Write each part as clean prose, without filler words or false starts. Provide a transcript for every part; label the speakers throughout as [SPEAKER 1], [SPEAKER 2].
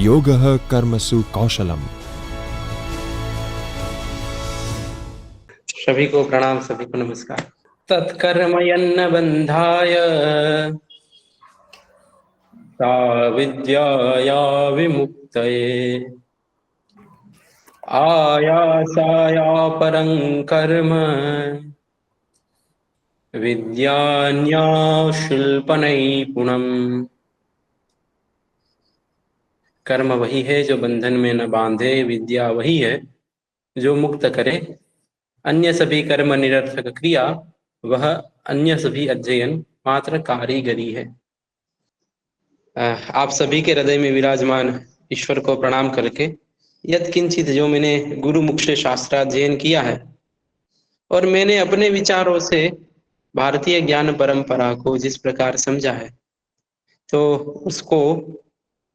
[SPEAKER 1] योगः कर्मसु कौशलम्।
[SPEAKER 2] सभी को प्रणाम, सभी को नमस्कार। तत्कर्मयन्न बंधाय सा विद्याया विमुक्तये आयासाया परं कर्म विद्यान्याशिल्पनैपुणम्। कर्म वही है जो बंधन में न बांधे, विद्या वही है जो मुक्त करे। अन्य सभी कर्म निरर्थक क्रिया, वह अन्य सभी अध्ययन मात्र कारीगरी है। आप सभी के हृदय में विराजमान ईश्वर को प्रणाम करके यत्किंचित जो मैंने गुरु मुख से शास्त्राध्ययन किया है और मैंने अपने विचारों से भारतीय ज्ञान परंपरा को जिस प्रकार समझा है, तो उसको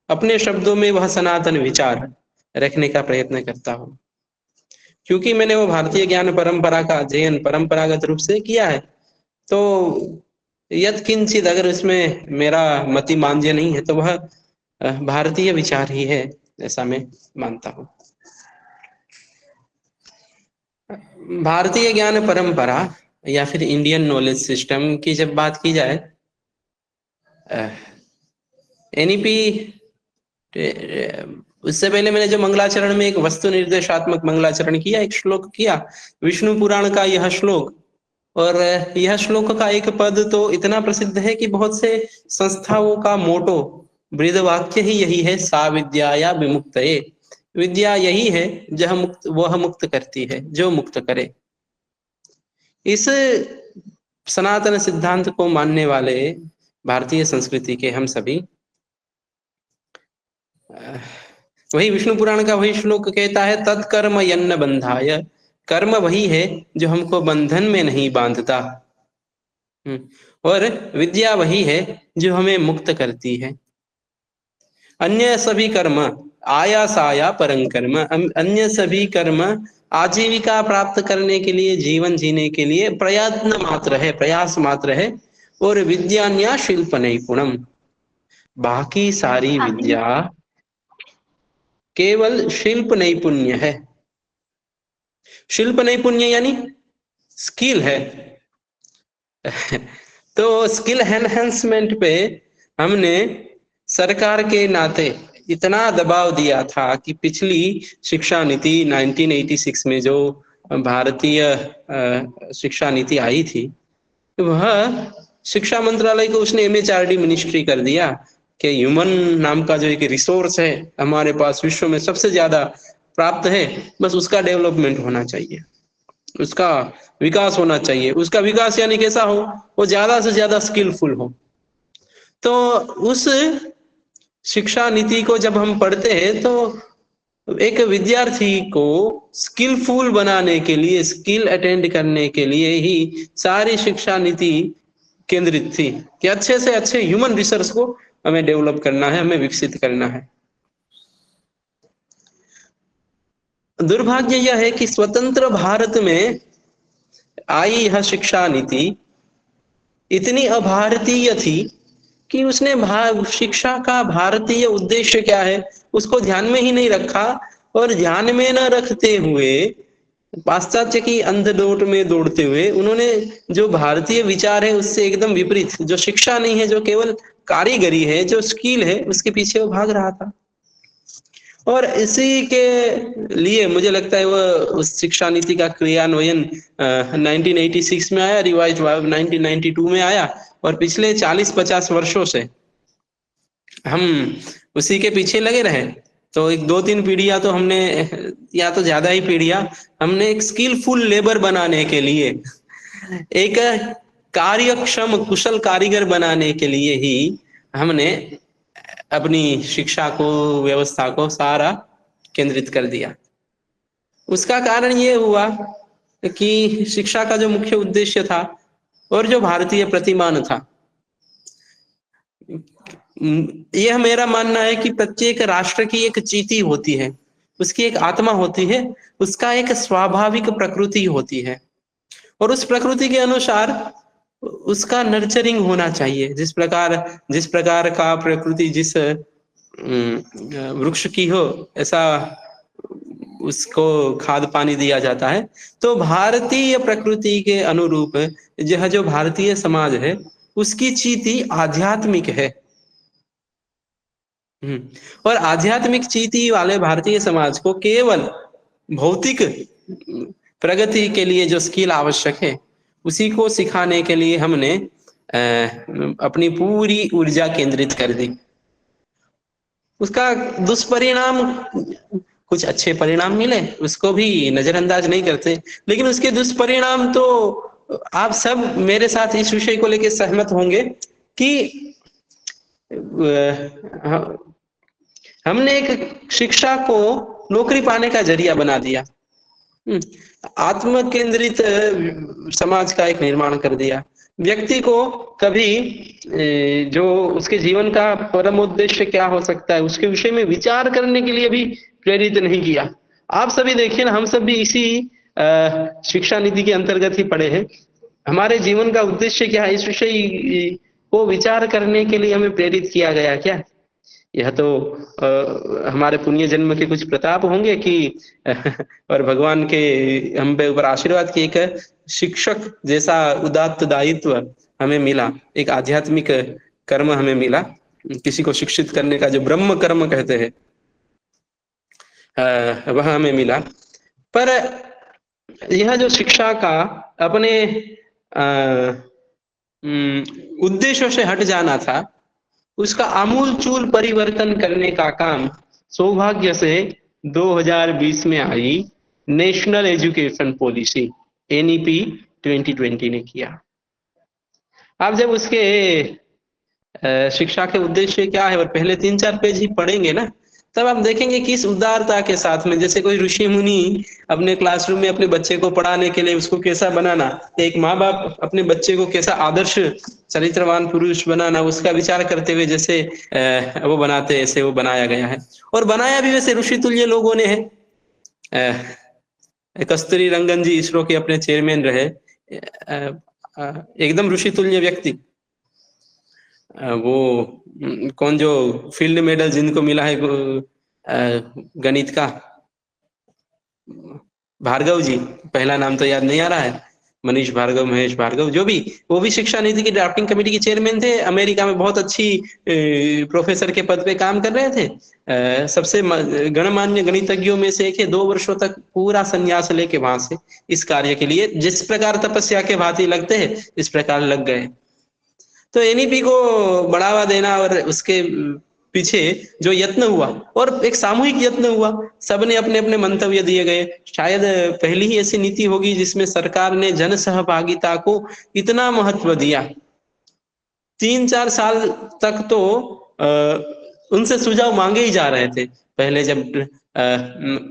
[SPEAKER 2] अपने शब्दों में वह सनातन विचार रखने का प्रयत्न करता हूँ। क्योंकि मैंने वो भारतीय ज्ञान परंपरा का अध्ययन परंपरागत रूप से किया है, तो यत्किंचित अगर उसमें मेरा मति मांद्य नहीं है तो वह भारतीय विचार ही है, ऐसा मैं मानता हूँ। भारतीय ज्ञान परंपरा या फिर इंडियन नॉलेज सिस्टम की जब बात की जाए, एनईपी उससे पहले मैंने जो मंगलाचरण में एक वस्तु निर्देशात्मक मंगलाचरण किया, एक श्लोक किया विष्णु पुराण का यह श्लोक, और यह श्लोक का एक पद तो इतना प्रसिद्ध है कि बहुत से संस्थाओं का मोटो बृहद वाक्य ही यही है, सा विद्याया विमुक्तये। विद्या यही है जह मुक्त, वह मुक्त करती है, जो मुक्त करे। इस सनातन सिद्धांत को मानने वाले भारतीय संस्कृति के हम सभी, वही विष्णु पुराण का वही श्लोक कहता है, तत्कर्म यन्न बंधाय, कर्म वही है जो हमको बंधन में नहीं बांधता, और विद्या वही है जो हमें मुक्त करती है। अन्य सभी कर्म आयासाया परं कर्म, अन्य सभी कर्म आजीविका प्राप्त करने के लिए, जीवन जीने के लिए प्रयत्न मात्र है, प्रयास मात्र है। और विद्यान्या शिल्प नैपुणम, बाकी सारी विद्या केवल शिल्प नैपुण्य है। शिल्प नैपुण्य यानी स्किल है। तो स्किल एनहेंसमेंट पे हमने सरकार के नाते इतना दबाव दिया था कि पिछली शिक्षा नीति 1986 में जो भारतीय शिक्षा नीति आई थी, वह शिक्षा मंत्रालय को उसने MHRD मिनिस्ट्री कर दिया कि ह्यूमन नाम का जो एक रिसोर्स है हमारे पास, विश्व में सबसे ज्यादा प्राप्त है, बस उसका डेवलपमेंट होना चाहिए, उसका विकास होना चाहिए। उसका विकास यानी कैसा हो, वो ज्यादा से ज्यादा स्किलफुल हो। तो उस शिक्षा नीति को जब हम पढ़ते हैं तो एक विद्यार्थी को स्किलफुल बनाने के लिए, स्किल अटेंड करने के लिए ही सारी शिक्षा नीति केंद्रित थी कि अच्छे से अच्छे ह्यूमन रिसोर्स को हमें डेवलप करना है, हमें विकसित करना है। दुर्भाग्य यह है कि स्वतंत्र भारत में आई यह शिक्षा नीति इतनी अभारतीय थी कि उसने शिक्षा का भारतीय उद्देश्य क्या है उसको ध्यान में ही नहीं रखा, और ध्यान में न रखते हुए पाश्चात्य की अंधडोट में दौड़ते हुए उन्होंने जो भारतीय विचार है उससे एकदम विपरीत, जो शिक्षा नहीं है, जो केवल कारीगरी है, जो स्किल है, उसके पीछे वो भाग रहा था। और इसी के लिए मुझे लगता है वह उस शिक्षा नीति का क्रियान्वयन 1986 में आया, रिवाइज 1992 में आया, और पिछले 40-50 वर्षों से हम उसी के पीछे लगे रहे। तो एक 2-3 पीढ़ियां तो हमने, या तो ज्यादा ही पीढ़ियां, हमने एक स्किलफुल लेबर बनाने के लिए, एक कार्यक्षम कुशल कारीगर बनाने के लिए ही हमने अपनी शिक्षा को, व्यवस्था को सारा केंद्रित कर दिया। उसका कारण ये हुआ कि शिक्षा का जो मुख्य उद्देश्य था और जो भारतीय प्रतिमान था, यह मेरा मानना है कि प्रत्येक राष्ट्र की एक चीती होती है, उसकी एक आत्मा होती है, उसका एक स्वाभाविक प्रकृति होती है, और उस प्रकृति के अनुसार उसका नर्चरिंग होना चाहिए। जिस प्रकार का प्रकृति जिस वृक्ष की हो, ऐसा उसको खाद पानी दिया जाता है। तो भारतीय प्रकृति के अनुरूप यह जो भारतीय समाज है उसकी चीति आध्यात्मिक है। और आध्यात्मिक चीति वाले भारतीय समाज को केवल भौतिक प्रगति के लिए जो स्किल आवश्यक है उसी को सिखाने के लिए हमने अपनी पूरी ऊर्जा केंद्रित कर दी। उसका दुष्परिणाम, कुछ अच्छे परिणाम मिले उसको भी नजरअंदाज नहीं करते, लेकिन उसके दुष्परिणाम तो आप सब मेरे साथ इस विषय को लेकर सहमत होंगे कि हमने एक शिक्षा को नौकरी पाने का जरिया बना दिया। आत्म केंद्रित समाज का एक निर्माण कर दिया। व्यक्ति को कभी जो उसके जीवन का परम उद्देश्य क्या हो सकता है उसके विषय में विचार करने के लिए भी प्रेरित नहीं किया। आप सभी देखिए ना, हम सब भी इसी शिक्षा नीति के अंतर्गत ही पढ़े हैं। हमारे जीवन का उद्देश्य क्या है इस विषय को विचार करने के लिए हमें प्रेरित किया गया क्या? यह तो हमारे पुण्य जन्म के कुछ प्रताप होंगे कि और भगवान के हम पे ऊपर आशीर्वाद की एक शिक्षक जैसा उदात्त दायित्व हमें मिला, एक आध्यात्मिक कर्म हमें मिला, किसी को शिक्षित करने का जो ब्रह्म कर्म कहते हैं वह हमें मिला। पर यह जो शिक्षा का अपने उद्देश्यों से हट जाना था उसका आमूल चूल परिवर्तन करने का काम सौभाग्य से 2020 में आई नेशनल एजुकेशन पॉलिसी एनईपी 2020 ने किया। आप जब उसके शिक्षा के उद्देश्य क्या है और पहले 3-4 पेज ही पढ़ेंगे ना, तब आप देखेंगे किस उदारता के साथ में, जैसे कोई ऋषि मुनि अपने क्लासरूम में अपने बच्चे को पढ़ाने के लिए उसको कैसा बनाना, एक माँ बाप अपने बच्चे को कैसा आदर्श चरित्रवान पुरुष बनाना उसका विचार करते हुए जैसे वो बनाते ऐसे वो बनाया गया है। और बनाया भी वैसे ऋषि तुल्य लोगों ने है। कस्तूरी रंगन जी इसरो के अपने चेयरमैन रहे, एकदम ऋषि तुल्य व्यक्ति। वो कौन जो फील्ड मेडल जिनको मिला है गणित का, भार्गव जी, पहला नाम तो याद नहीं आ रहा है, मनीष भार्गव, महेश भार्गव, जो भी, वो भी शिक्षा नीति की ड्राफ्टिंग कमेटी के चेयरमैन थे। अमेरिका में बहुत अच्छी प्रोफेसर के पद पे काम कर रहे थे। सबसे गणमान्य गणितज्ञों में से एक है। 2 वर्षों तक पूरा संन्यास लेके वहां से इस कार्य के लिए जिस प्रकार तपस्या के भांति लगते हैं इस प्रकार लग गए। तो एनईपी को बढ़ावा देना और उसके पीछे जो यत्न हुआ, और एक सामूहिक यत्न हुआ, सबने अपने अपने मंतव्य दिए गए। शायद पहली ही ऐसी नीति होगी जिसमें सरकार ने जन सहभागिता को इतना महत्व दिया। 3-4 साल तक तो उनसे सुझाव मांगे ही जा रहे थे। पहले जब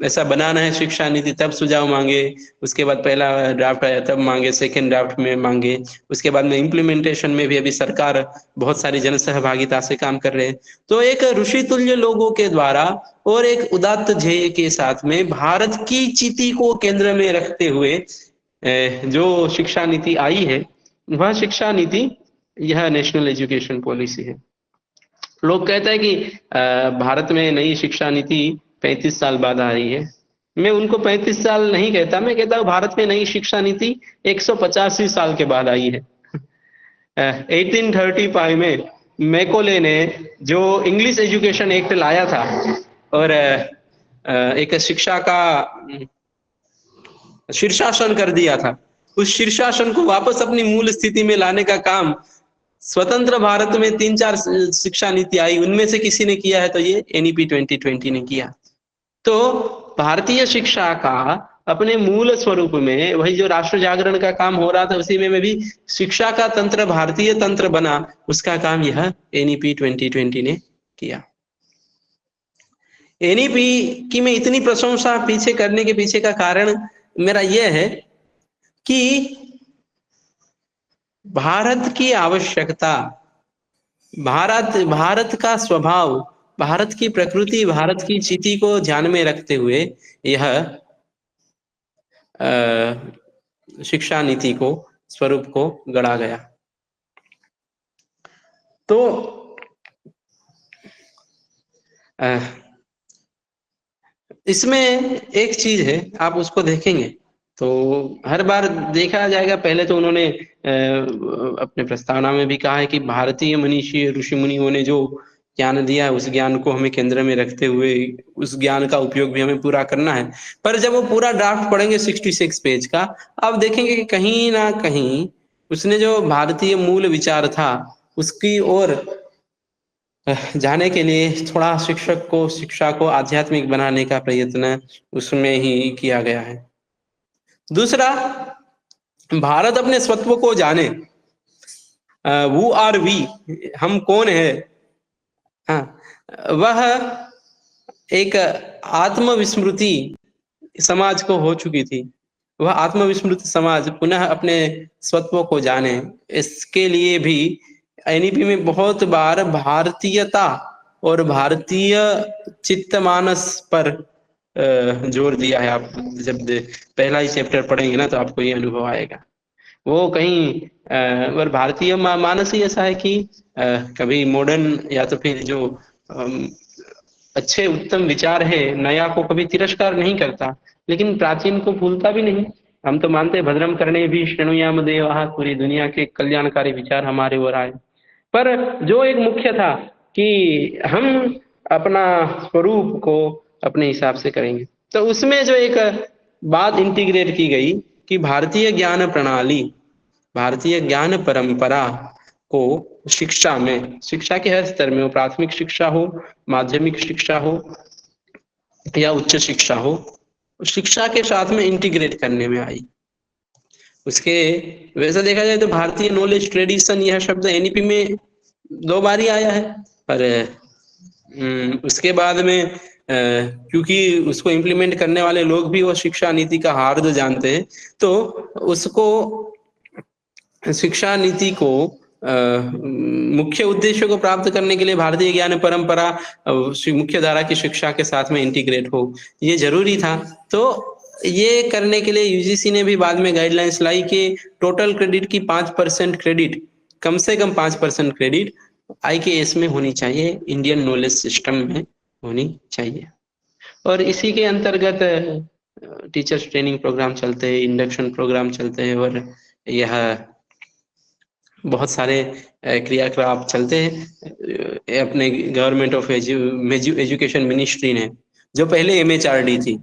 [SPEAKER 2] ऐसा बनाना है शिक्षा नीति तब सुझाव मांगे, उसके बाद पहला ड्राफ्ट आया तब मांगे, सेकेंड ड्राफ्ट में मांगे, उसके बाद में इम्प्लीमेंटेशन में भी अभी सरकार बहुत सारी जन सहभागिता से काम कर रहे हैं। तो एक ऋषि तुल्य लोगों के द्वारा और एक उदात्त ध्येय के साथ में भारत की चिति को केंद्र में रखते हुए जो शिक्षा नीति आई है वह शिक्षा नीति यह नेशनल एजुकेशन पॉलिसी है। लोग कहते हैं कि भारत में नई शिक्षा नीति 35 साल बाद आ रही है। मैं उनको 35 साल नहीं कहता, मैं कहता हूँ भारत में नई शिक्षा नीति 185 साल के बाद आई है। 1835 में मैकोले ने जो इंग्लिश एजुकेशन एक्ट लाया था और एक शिक्षा का शीर्षासन कर दिया था, उस शीर्षासन को वापस अपनी मूल स्थिति में लाने का काम स्वतंत्र भारत में 3-4 शिक्षा नीति आई उनमें से किसी ने किया है तो ये एनईपी 2020 ने किया। तो भारतीय शिक्षा का अपने मूल स्वरूप में वही जो राष्ट्र जागरण का काम हो रहा था उसी में भी शिक्षा का तंत्र भारतीय तंत्र बना, उसका काम यह एनईपी 2020 ने किया। एनईपी की मैं इतनी प्रशंसा पीछे करने के पीछे का कारण मेरा यह है कि भारत की आवश्यकता, भारत का स्वभाव, भारत की प्रकृति, भारत की चिति को ध्यान में रखते हुए यह शिक्षा नीति को स्वरूप को गढ़ा गया। तो इसमें एक चीज है, आप उसको देखेंगे तो हर बार देखा जाएगा। पहले तो उन्होंने अपने प्रस्तावना में भी कहा है कि भारतीय मनीषी ऋषि मुनियों ने जो ज्ञान दिया है, उस ज्ञान को हमें केंद्र में रखते हुए उस ज्ञान का उपयोग भी हमें पूरा करना है। पर जब वो पूरा ड्राफ्ट पढ़ेंगे 66 पेज का, आप देखेंगे कि कहीं ना कहीं उसने जो भारतीय मूल विचार था उसकी ओर जाने के लिए थोड़ा शिक्षक को, शिक्षा को आध्यात्मिक बनाने का प्रयत्न उसमें ही किया गया है। दूसरा, भारत अपने स्वत्व को जाने, वो आर वी, हम कौन है, हाँ, वह एक आत्मविस्मृति समाज को हो चुकी थी। वह आत्मविस्मृति समाज पुनः अपने स्वत्व को जाने, इसके लिए भी एनईपी में बहुत बार भारतीयता और भारतीय चित्त मानस पर जोर दिया है। आप जब पहला ही चैप्टर पढ़ेंगे ना तो आपको ये अनुभव आएगा। वो कहीं और भारतीय मानस ही ऐसा है कि कभी मॉडर्न या तो फिर जो अच्छे उत्तम विचार है, नया को कभी तिरस्कार नहीं करता, लेकिन प्राचीन को भूलता भी नहीं। हम तो मानते हैं भद्रम करने भी शृणुयाम देवाः, पूरी दुनिया के कल्याणकारी विचार हमारे ओर आए। पर जो एक मुख्य था कि हम अपना स्वरूप को अपने हिसाब से करेंगे, तो उसमें जो एक बात इंटीग्रेट की गई कि भारतीय ज्ञान प्रणाली, भारतीय ज्ञान परंपरा को शिक्षा में, शिक्षा के हर स्तर में, वो प्राथमिक शिक्षा हो, माध्यमिक शिक्षा हो या उच्च शिक्षा हो, शिक्षा के साथ में इंटीग्रेट करने में आई। उसके वैसे देखा जाए तो भारतीय नॉलेज ट्रेडिशन, यह शब्द एनईपी में 2 बार ही आया है। पर उसके बाद में क्योंकि उसको इम्प्लीमेंट करने वाले लोग भी वो शिक्षा नीति का हार्द जानते हैं, तो उसको शिक्षा नीति को मुख्य उद्देश्यों को प्राप्त करने के लिए भारतीय ज्ञान परंपरा मुख्य धारा की शिक्षा के साथ में इंटीग्रेट हो, ये जरूरी था। तो ये करने के लिए यूजीसी ने भी बाद में गाइडलाइंस लाई कि टोटल क्रेडिट की 5% क्रेडिट, कम से कम 5% क्रेडिट आईकेएस में होनी चाहिए, इंडियन नॉलेज सिस्टम में होनी चाहिए। और इसी के अंतर्गत टीचर्स ट्रेनिंग प्रोग्राम चलते हैं, इंडक्शन प्रोग्राम चलते हैं, और यह बहुत सारे क्रियाकलाप चलते हैं अपने गवर्नमेंट ऑफ एजुकेशन मिनिस्ट्री ने, जो पहले एमएचआरडी थी,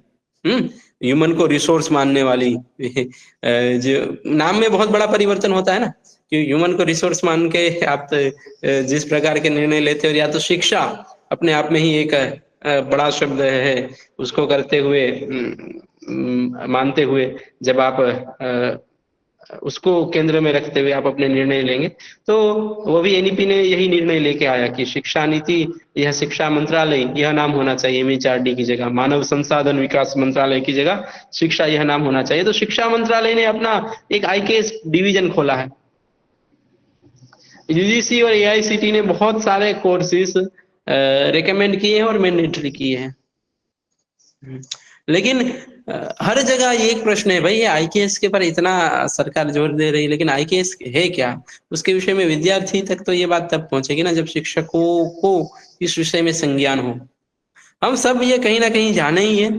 [SPEAKER 2] ह्यूमन को रिसोर्स मानने वाली। जो नाम में बहुत बड़ा परिवर्तन होता है ना, कि ह्यूमन को रिसोर्स मान के आप जिस प्रकार के निर्णय लेते हो, या तो शिक्षा अपने आप में ही एक बड़ा शब्द है, उसको करते हुए मानते हुए जब आप उसको केंद्र में रखते हुए आप अपने निर्णय लेंगे, तो वो भी एनईपी ने यही निर्णय लेके आया कि शिक्षा नीति, यह शिक्षा मंत्रालय यह नाम होना चाहिए, एमएचआरडी की जगह मानव संसाधन विकास मंत्रालय की जगह शिक्षा यह नाम होना चाहिए। तो शिक्षा मंत्रालय ने अपना एक आईकेएस डिवीजन खोला है। यूजीसी और एआईसीटी ने बहुत सारे कोर्सेज रिकमेंड किए हैं और मैंडेटरी किए हैं, लेकिन हर जगह ये एक प्रश्न है भाई, ये आईकेएस के पर इतना सरकार जोर दे रही है, लेकिन आईकेएस है क्या? उसके विषय में विद्यार्थी तक तो ये बात तब पहुंचेगी ना जब शिक्षकों को इस विषय में संज्ञान हो। हम सब ये कहीं ना कहीं जाने ही है,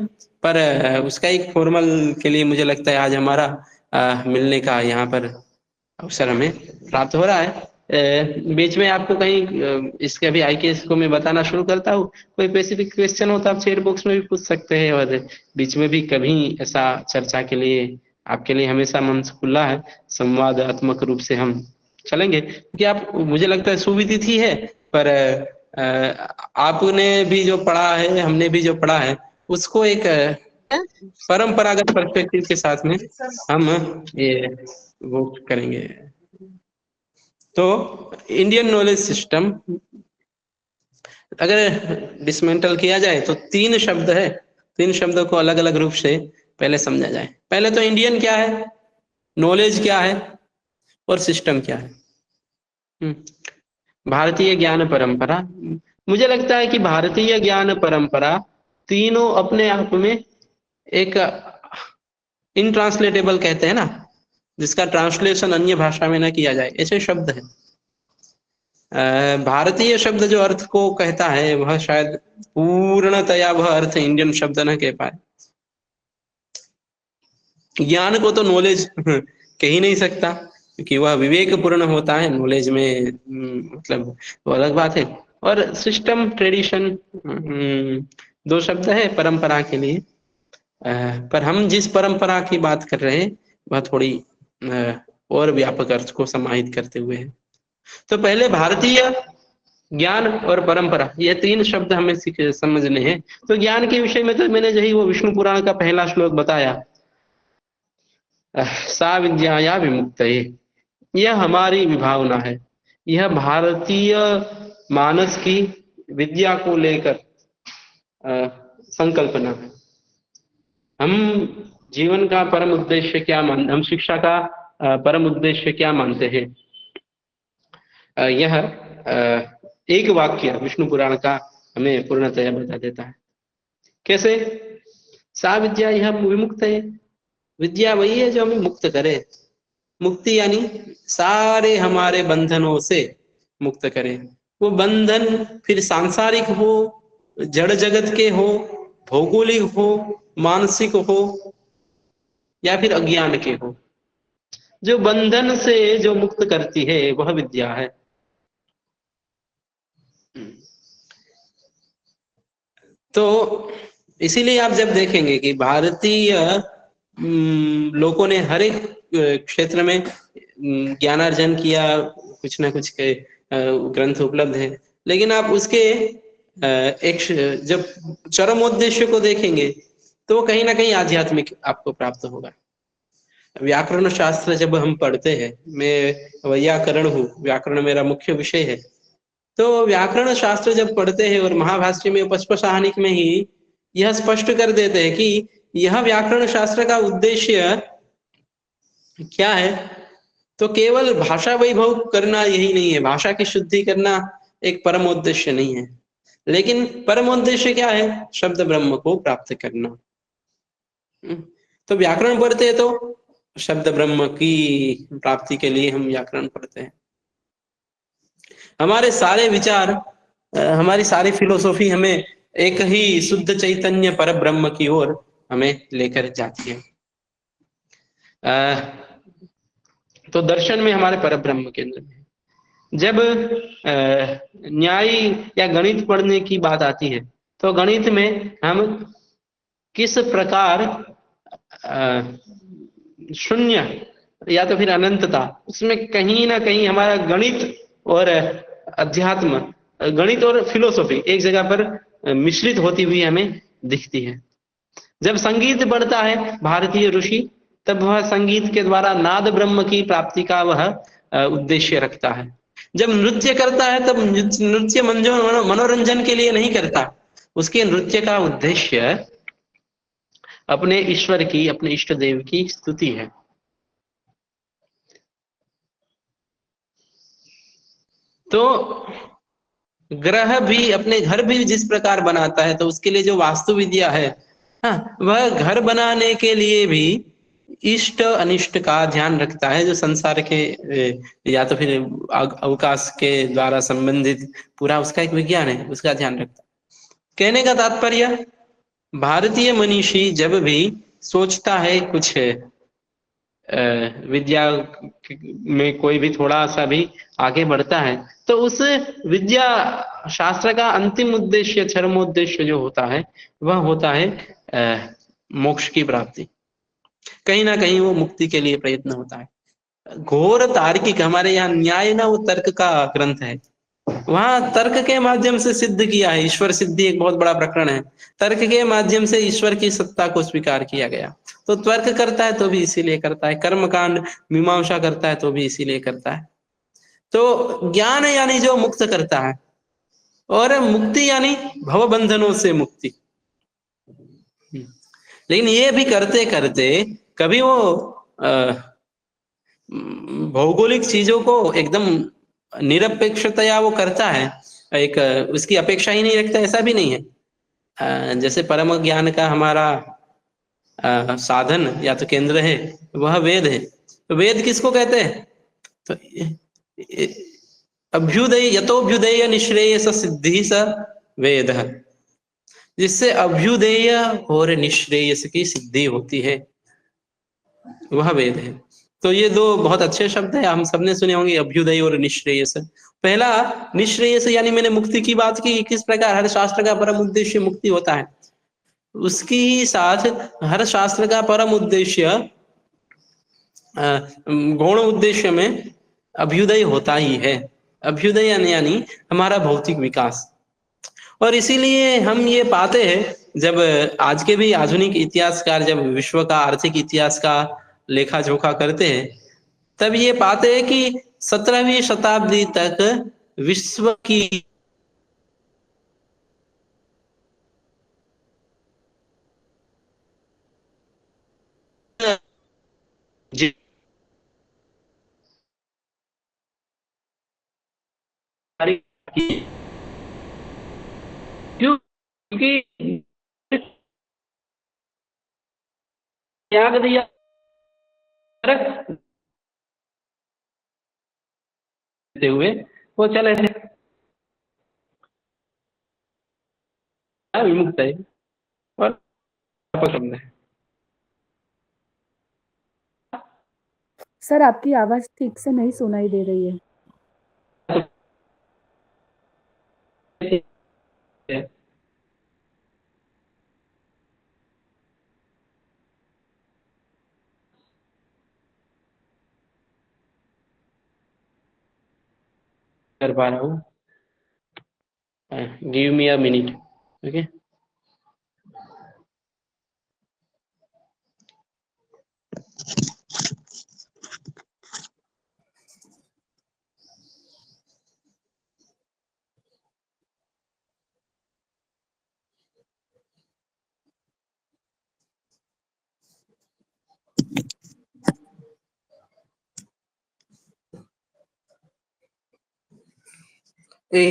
[SPEAKER 2] पर उसका एक फॉर्मल के लिए मुझे लगता है आज हमारा मिलने का यहाँ पर अवसर हमें प्राप्त हो रहा है। बीच में आपको कहीं इसके अभी आईकेएस को मैं बताना शुरू करता हूँ, कोई स्पेसिफिक क्वेश्चन हो तो आप चैट बॉक्स में भी पूछ सकते हैं, और बीच में भी कभी ऐसा चर्चा के लिए आपके लिए हमेशा मंच खुला है, संवादात्मक रूप से हम चलेंगे। क्योंकि आप, मुझे लगता है सुविदित है, पर आपने भी जो पढ़ा है, हमने भी जो पढ़ा है, उसको एक परंपरागत पर्सपेक्टिव के साथ में हम ये वो करेंगे। तो इंडियन नॉलेज सिस्टम अगर डिसमेंटल किया जाए तो 3 शब्द है, 3 शब्दों को अलग अलग रूप से पहले समझा जाए। पहले तो इंडियन क्या है, नॉलेज क्या है, और सिस्टम क्या है। भारतीय ज्ञान परंपरा, मुझे लगता है कि भारतीय ज्ञान परंपरा तीनों अपने आप में एक इनट्रांसलेटेबल कहते हैं ना, जिसका ट्रांसलेशन अन्य भाषा में ना किया जाए, ऐसे शब्द है। भारतीय शब्द जो अर्थ को कहता है वह शायद पूर्णतया वह अर्थ इंडियन शब्द न कह पाए। ज्ञान को तो नॉलेज कह ही नहीं सकता, क्योंकि वह विवेक पूर्ण होता है। नॉलेज में मतलब वो अलग बात है। और सिस्टम, ट्रेडिशन, दो शब्द है परंपरा के लिए। पर हम जिस परंपरा की बात कर रहे हैं वह थोड़ी और व्यापक अर्थ को समाहित करते हुए है। तो पहले भारतीय, ज्ञान और परंपरा, ये तीन शब्द हमें समझने हैं। तो ज्ञान के विषय में तो मैंने यही वो विष्णु पुराण का पहला श्लोक बताया, सा विद्याया विमुक्तये, यह हमारी विभावना है। यह भारतीय मानस की विद्या को लेकर संकल्पना है। हम जीवन का परम उद्देश्य क्या मान, हम शिक्षा का परम उद्देश्य क्या मानते हैं? यह एक वाक्य विष्णु पुराण का हमें पूर्णतया बता देता है। कैसे? सा विद्या यह विमुक्त है। विद्या वही है जो हमें मुक्त करे। मुक्ति यानी सारे हमारे बंधनों से मुक्त करे। वो बंधन फिर सांसारिक हो, जड़ जगत के हो, भौगोलिक हो, मानसिक हो, या फिर अज्ञान के हो। जो बंधन से जो मुक्त करती है वह विद्या है। तो इसीलिए आप जब देखेंगे कि भारतीय लोगों ने हर एक क्षेत्र में ज्ञानार्जन किया, कुछ ना कुछ के ग्रंथ उपलब्ध है, लेकिन आप उसके एक जब चरमोद्देश्य को देखेंगे तो कहीं ना कहीं आध्यात्मिक आपको प्राप्त होगा। व्याकरण शास्त्र जब हम पढ़ते हैं, मैं वैयाकरण हूँ, व्याकरण मेरा मुख्य विषय है, तो व्याकरण शास्त्र जब पढ़ते हैं और महाभाष्य में पश्पशाहनिक में ही यह स्पष्ट कर देते हैं कि यह व्याकरण शास्त्र का उद्देश्य क्या है। तो केवल भाषा वैभव करना यही नहीं है, भाषा की शुद्धि करना एक परम उद्देश्य नहीं है, लेकिन परम उद्देश्य क्या है? शब्द ब्रह्म को प्राप्त करना। तो व्याकरण पढ़ते हैं तो शब्द ब्रह्म की प्राप्ति के लिए हम व्याकरण पढ़ते हैं। हमारे सारे विचार, हमारी सारी फिलोसॉफी हमें एक ही शुद्ध चैतन्य पर ब्रह्म की ओर हमें लेकर जाती है। तो दर्शन में हमारे पर ब्रह्म केंद्र में जब न्याय या गणित पढ़ने की बात आती है तो गणित में हम किस प्रकार शून्य या तो फिर अनंतता, उसमें कहीं ना कहीं हमारा गणित और अध्यात्म, गणित और फिलोसॉफी एक जगह पर मिश्रित होती हुई हमें दिखती है। जब संगीत बढ़ता है भारतीय ऋषि, तब वह संगीत के द्वारा नाद ब्रह्म की प्राप्ति का वह उद्देश्य रखता है। जब नृत्य करता है तब नृत्य मनोरंजन के लिए नहीं करता, उसके नृत्य का उद्देश्य अपने ईश्वर की, अपने इष्ट देव की स्तुति है। तो ग्रह भी, अपने घर भी जिस प्रकार बनाता है, तो उसके लिए जो वास्तु विद्या है, हाँ, वह घर बनाने के लिए भी इष्ट अनिष्ट का ध्यान रखता है। जो संसार के या तो फिर अवकाश के द्वारा संबंधित पूरा उसका एक विज्ञान है, उसका ध्यान रखता है। कहने का तात्पर्य, भारतीय मनीषी जब भी सोचता है कुछ विद्या में कोई भी थोड़ा सा भी आगे बढ़ता है, तो उस विद्या शास्त्र का अंतिम उद्देश्य, चरमोद्देश्य जो होता है वह होता है मोक्ष की प्राप्ति। कहीं ना कहीं वो मुक्ति के लिए प्रयत्न होता है। घोर तार्किक, हमारे यहाँ न्याय ना वो तर्क का ग्रंथ है, वहां तर्क के माध्यम से सिद्ध किया है। ईश्वर सिद्धि एक बहुत बड़ा प्रकरण है। तर्क के माध्यम से ईश्वर की सत्ता को स्वीकार किया गया। तो तर्क करता है तो भी इसीलिए करता है, कर्मकांड मीमांसा करता है तो भी इसीलिए करता है। तो ज्ञान यानी जो मुक्त करता है, और मुक्ति यानी भव बंधनों से मुक्ति। लेकिन ये भी करते करते कभी वो भौगोलिक चीजों को एकदम निरपेक्षतया वो करता है, एक उसकी अपेक्षा ही नहीं रखता, ऐसा भी नहीं है। जैसे परम ज्ञान का हमारा साधन या तो केंद्र है वह वेद है। तो वेद किसको कहते हैं? तो अभ्युदय यतोभ्युदय निश्रेयस सिद्धि स वेद, जिससे अभ्युदय और निश्रेयस की सिद्धि होती है वह वेद है। तो ये दो बहुत अच्छे शब्द है, हम सबने सुने होंगे, अभ्युदय और निश्रेयस। पहला निश्रेयस यानी मैंने मुक्ति की बात की, किस प्रकार हर शास्त्र का परम उद्देश्य मुक्ति होता है, उसकी ही साथ हर शास्त्र का परम उद्देश्य गौण उद्देश्य में अभ्युदय होता ही है। अभ्युदय यानी हमारा भौतिक विकास। और इसीलिए हम ये पाते हैं, जब आज के भी आधुनिक इतिहासकार जब विश्व का आर्थिक इतिहास का लेखा जोखा करते हैं, तब ये पाते हैं कि 17वीं शताब्दी तक विश्व की क्योंकि त्याग दिया देते हुए वो चले विमुक्त है और पसंद है।
[SPEAKER 3] सर आपकी आवाज ठीक से नहीं सुनाई दे रही है।
[SPEAKER 2] कर पा रहा हूँ, give me a minute. Okay,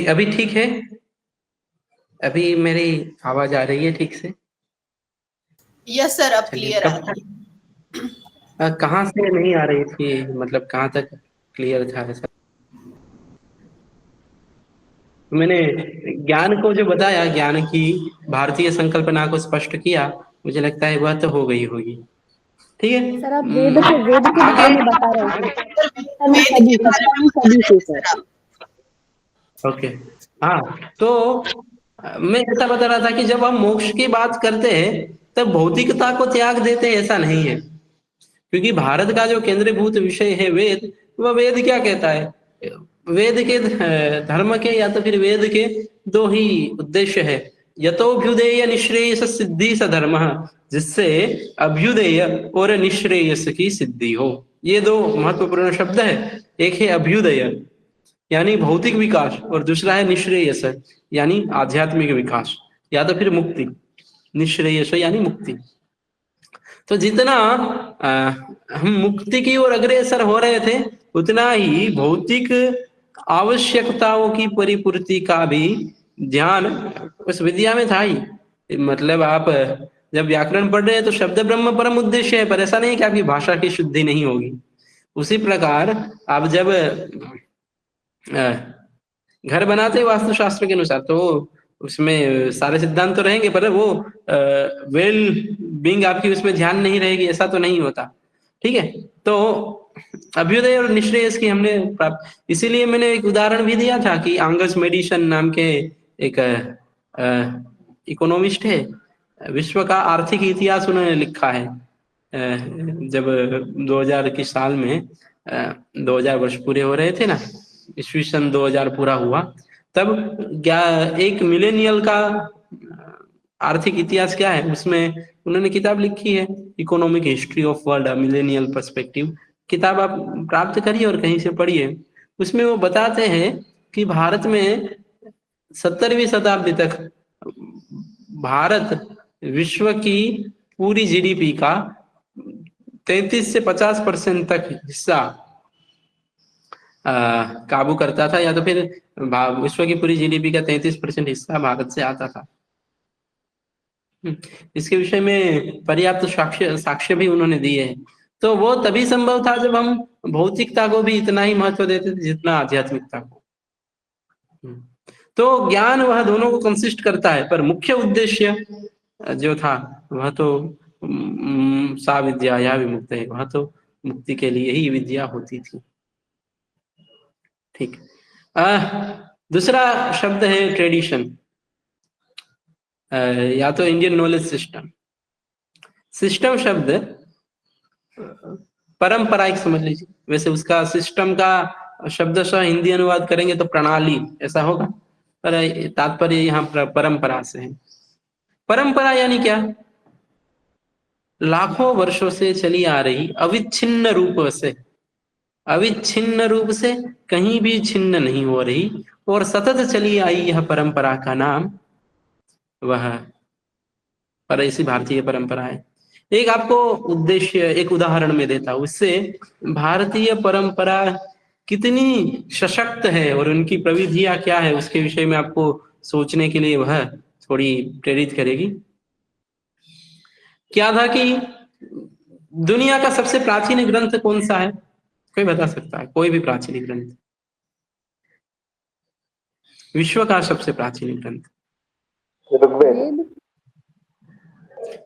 [SPEAKER 2] अभी ठीक है? अभी मेरी आवाज आ रही है ठीक से?
[SPEAKER 4] यस सर, अब क्लियर आ रही है।
[SPEAKER 2] कहाँ से नहीं आ रही थी, मतलब कहाँ तक क्लियर था ऐसा? मैंने ज्ञान को जो बताया, ज्ञान की भारतीय संकल्पना को स्पष्ट किया, मुझे लगता है वह तो हो गई होगी। ठीक है
[SPEAKER 3] सर आप वेद के बारे में बता रहे थे सर।
[SPEAKER 2] ओके, हाँ, तो मैं ऐसा बता रहा था कि जब हम मोक्ष की बात करते हैं तब भौतिकता को त्याग देते हैं, ऐसा नहीं है। क्योंकि भारत का जो केंद्रीभूत विषय है वेद, वह वेद क्या कहता है, वेद के धर्म के या तो फिर वेद के दो ही उद्देश्य है, यतोभ्युदय निश्रेयस सिद्धि स धर्म, जिससे अभ्युदय और निश्रेयस की सिद्धि हो। ये दो महत्वपूर्ण शब्द है, एक है अभ्युदय यानी भौतिक विकास, और दूसरा है निश्रेयस यानी आध्यात्मिक विकास या तो फिर मुक्ति। निश्रेयस यानी मुक्ति। तो जितना हम मुक्ति की ओर अग्रसर हो रहे थे, उतना ही भौतिक आवश्यकताओं की परिपूर्ति का भी ध्यान उस विद्या में था ही। मतलब आप जब व्याकरण पढ़ रहे हैं तो शब्द ब्रह्म परम उद्देश्य है, पर ऐसा नहीं कि आपकी भाषा की शुद्धि नहीं होगी। उसी प्रकार आप जब घर बनाते हैं वास्तुशास्त्र के अनुसार, तो उसमें सारे सिद्धांत तो रहेंगे, पर वो वेल बीइंग आपकी उसमें ध्यान नहीं रहेगी, ऐसा तो नहीं होता। ठीक है, तो अभ्युदय और निश्रेयस की हमने प्राप्त, इसीलिए मैंने एक उदाहरण भी दिया था कि आंगस मेडिसन नाम के एक इकोनॉमिस्ट है, विश्व का आर्थिक इतिहास उन्होंने लिखा है। जब 2000 के साल में 2000 वर्ष पूरे हो रहे थे ना, ईस्वी सन 2000 पूरा हुआ, तब एक मिलेनियल का आर्थिक इतिहास क्या है, उसमें उन्होंने किताब लिखी है, economic history of world millennial perspective. किताब आप प्राप्त करिए और कहीं से पढ़िए। उसमें वो बताते हैं कि भारत में 17वीं शताब्दी तक भारत विश्व की पूरी जीडीपी का 33 से 50% तक हिस्सा काबू करता था, या तो फिर विश्व की पूरी जीडीपी का 33% हिस्सा भारत से आता था। इसके विषय में पर्याप्त साक्ष्य भी उन्होंने दिए हैं। तो वो तभी संभव था जब हम भौतिकता को भी इतना ही महत्व देते थे जितना आध्यात्मिकता को। तो ज्ञान वह दोनों को कंसिस्ट करता है, पर मुख्य उद्देश्य जो था वह तो सा विद्या या विमुक्त है, वह तो मुक्ति के लिए ही विद्या होती थी। ठीक। दूसरा शब्द है ट्रेडिशन, या तो इंडियन नॉलेज सिस्टम। सिस्टम शब्द परंपरा एक समझ लीजिए, वैसे उसका सिस्टम का शब्दशः हिंदी अनुवाद करेंगे तो प्रणाली ऐसा होगा, पर तात्पर्य यहाँ परंपरा से है। परंपरा यानी क्या? लाखों वर्षों से चली आ रही अविच्छिन्न रूप से कहीं भी छिन्न नहीं हो रही और सतत चली आई यह परंपरा का नाम वह पर ऐसी भारतीय परंपरा है। एक आपको उद्देश्य एक उदाहरण में देता हूं, इससे भारतीय परंपरा कितनी सशक्त है और उनकी प्रविधियां क्या है उसके विषय में आपको सोचने के लिए वह थोड़ी प्रेरित करेगी। क्या था कि दुनिया का सबसे प्राचीन ग्रंथ कौन सा है? कोई बता सकता है? कोई भी प्राचीन ग्रंथ, विश्व का सबसे प्राचीन ग्रंथ?
[SPEAKER 3] वेद।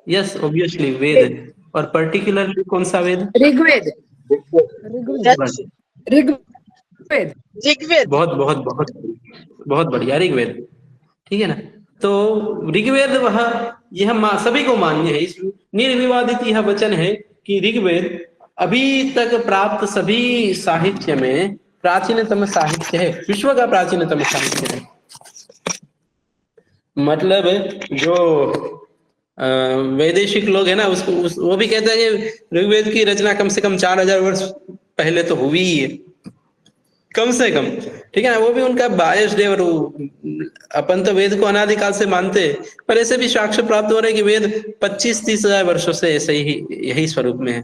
[SPEAKER 2] यस, ऑब्वियसली वेद। और पर्टिकुलरली कौन सा वेद?
[SPEAKER 5] ऋग्वेद। ऋग्वेद।
[SPEAKER 2] बहुत बहुत बहुत बहुत बढ़िया, ऋग्वेद। ठीक है ना? तो ऋग्वेद वह यह सभी को मान्य है, इस निर्विवादित यह वचन है कि ऋग्वेद अभी तक प्राप्त सभी साहित्य में प्राचीनतम साहित्य है, विश्व का प्राचीनतम साहित्य है। मतलब जो वैदेशिक लोग है ना, वो भी कहते हैं कि ऋग्वेद की रचना कम से कम 4000 वर्ष पहले तो हुई ही है, कम से कम। ठीक है ना? वो भी उनका बायस्ड है, और अपन तो वेद को अनादिकाल से मानते, पर ऐसे भी साक्ष्य प्राप्त हो रहे कि वेद 25-30 हजार वर्षों से ऐसे ही यही स्वरूप में है।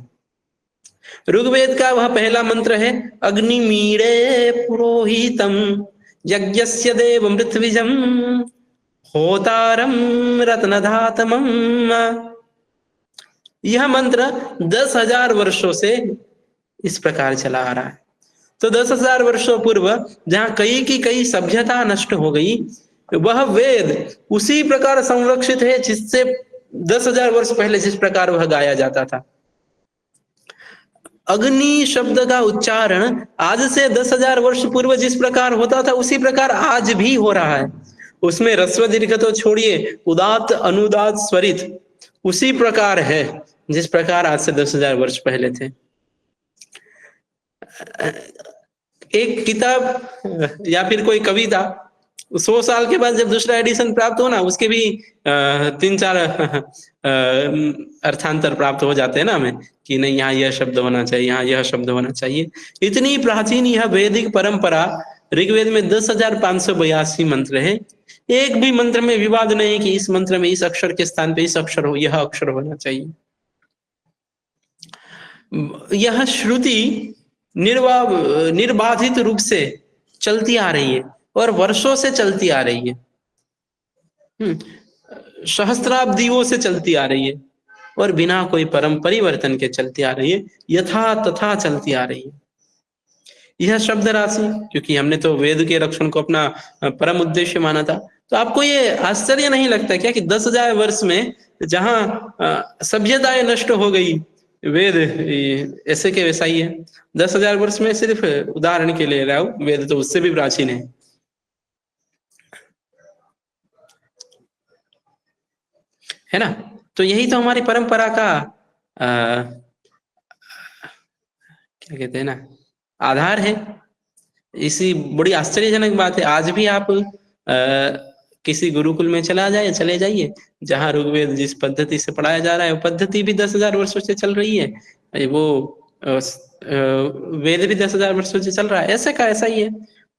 [SPEAKER 2] ऋग्वेद का वह पहला मंत्र है, अग्निमीड़े पुरोहितम यज्ञस्य देव मृथ्विजम होतारम रत्नधातमम। यह मंत्र 10,000 वर्षों से इस प्रकार चला आ रहा है। तो 10,000 वर्षों पूर्व जहां कई की कई सभ्यता नष्ट हो गई, वह वेद उसी प्रकार संरक्षित है जिससे 10,000 वर्ष पहले जिस प्रकार वह गाया जाता था। अग्नि शब्द का उच्चारण आज से 10,000 वर्ष पूर्व जिस प्रकार होता था उसी प्रकार आज भी हो रहा है। उसमें ह्रस्व दीर्घ तो छोड़िए, उदात्त अनुदात्त स्वरित उसी प्रकार है जिस प्रकार आज से 10,000 वर्ष पहले थे। एक किताब या फिर कोई कविता 100 साल के बाद जब दूसरा एडिशन प्राप्त हो ना, उसके भी 3-4 अर्थांतर प्राप्त हो जाते हैं ना हमें, कि नहीं यहाँ यह शब्द होना चाहिए, यहाँ यह शब्द होना चाहिए। इतनी प्राचीन यह वैदिक परंपरा, ऋग्वेद में 10,582 मंत्र है। एक भी मंत्र में विवाद नहीं कि इस मंत्र में इस अक्षर के स्थान पे इस अक्षर हो, यह अक्षर होना चाहिए। यह श्रुति निर्बाधित रूप से चलती आ रही है और वर्षों से चलती आ रही है, सहस्त्राब्दियों से चलती आ रही है और बिना कोई परम परिवर्तन के चलती आ रही है, यथा तथा चलती आ रही है। यह शब्द राशि, क्योंकि हमने तो वेद के रक्षण को अपना परम उद्देश्य माना था, तो आपको ये आश्चर्य नहीं लगता क्या कि 10,000 वर्ष में जहां सभ्यताएं नष्ट हो गई, वेद ऐसे के वैसा ही है। 10,000 वर्ष में सिर्फ उदाहरण के लिए रहा हूं, वेद तो उससे भी प्राचीन है ना? तो यही तो हमारी परंपरा का क्या कहते हैं ना, आधार है। इसी बड़ी आश्चर्यजनक बात है, आज भी आप किसी गुरुकुल में चले जाइए, जहां ऋग्वेद जिस पद्धति से पढ़ाया जा रहा है वो पद्धति भी 10,000 वर्षों से चल रही है, वो वेद भी 10,000 वर्षों से चल रहा है, ऐसे का ऐसा ही है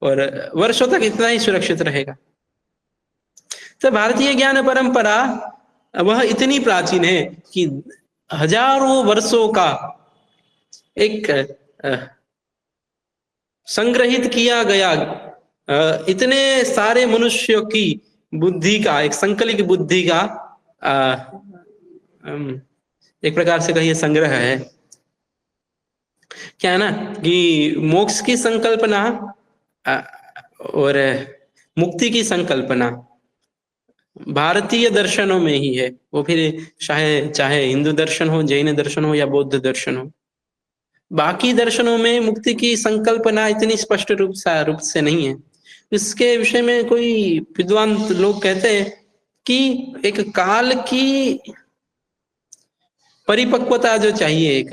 [SPEAKER 2] और वर्षों तक इतना ही सुरक्षित रहेगा। तो भारतीय ज्ञान परंपरा वह इतनी प्राचीन है कि हजारों वर्षों का एक संग्रहित किया गया इतने सारे मनुष्यों की बुद्धि का, एक संकलित बुद्धि का एक प्रकार से कहिए संग्रह है। क्या है ना कि मोक्ष की संकल्पना और मुक्ति की संकल्पना भारतीय दर्शनों में ही है। वो फिर चाहे चाहे हिंदू दर्शन हो, जैन दर्शन हो या बौद्ध दर्शन हो, बाकी दर्शनों में मुक्ति की संकल्पना इतनी स्पष्ट रूप से नहीं है। इसके विषय में कोई विद्वान लोग कहते हैं कि एक काल की परिपक्वता जो चाहिए, एक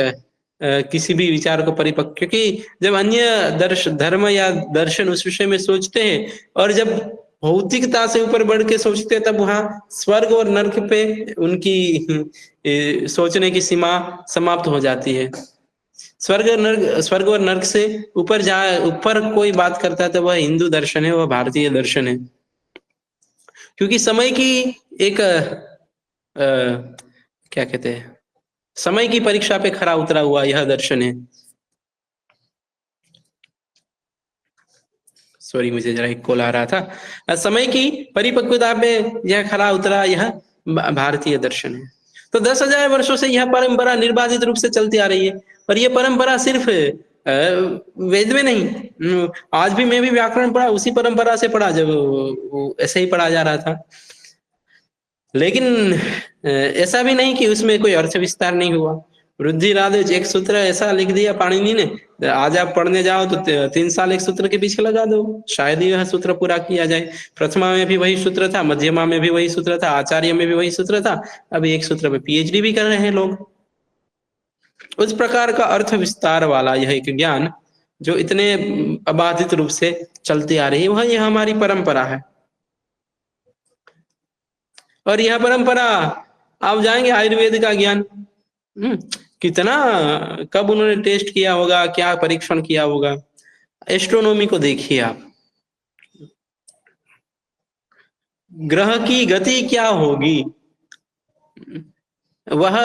[SPEAKER 2] किसी भी विचार को परिपक्व, क्योंकि जब अन्य धर्म या दर्शन उस विषय में सोचते हैं और जब भौतिकता से ऊपर बढ़ के सोचते हैं, तब वहां स्वर्ग और नरक पे उनकी सोचने की सीमा समाप्त हो जाती है। स्वर्ग और नरक से ऊपर कोई बात करता है तो वह हिंदू दर्शन है, वह भारतीय दर्शन है। क्योंकि समय की एक क्या कहते हैं, समय की परीक्षा पे खरा उतरा हुआ यह दर्शन है। सॉरी, मुझे जरा एक कॉल आ रहा था। समय की परिपक्वता पे यह खरा उतरा यह भारतीय दर्शन है। तो 10,000 वर्षों से यह परंपरा निर्बाधित रूप से चलती आ रही है। और यह परंपरा सिर्फ वेद में नहीं, आज भी मैं भी व्याकरण पढ़ा, उसी परंपरा से पढ़ा, जब ऐसे ही पढ़ा जा रहा था। लेकिन ऐसा भी नहीं कि उसमें कोई अर्थ विस्तार नहीं हुआ। वृद्धिरादेश एक सूत्र ऐसा लिख दिया पाणिनि ने, आज आप पढ़ने जाओ तो 3 साल एक सूत्र के पीछे लगा दो, शायद यह सूत्र पूरा किया जाए। प्रथमा में भी वही सूत्र था, मध्यमा में भी वही सूत्र था, आचार्य में भी वही सूत्र था। अभी एक सूत्र में पीएचडी भी कर रहे हैं लोग। उस प्रकार का अर्थ विस्तार वाला यह एक ज्ञान जो इतने अबाधित रूप से चलती आ रही है, वह यह हमारी परंपरा है। और यह परंपरा, आप जाएंगे आयुर्वेद का ज्ञान, कितना कब उन्होंने टेस्ट किया होगा, क्या परीक्षण किया होगा। एस्ट्रोनॉमी को देखिए आप, ग्रह की गति क्या होगी, वह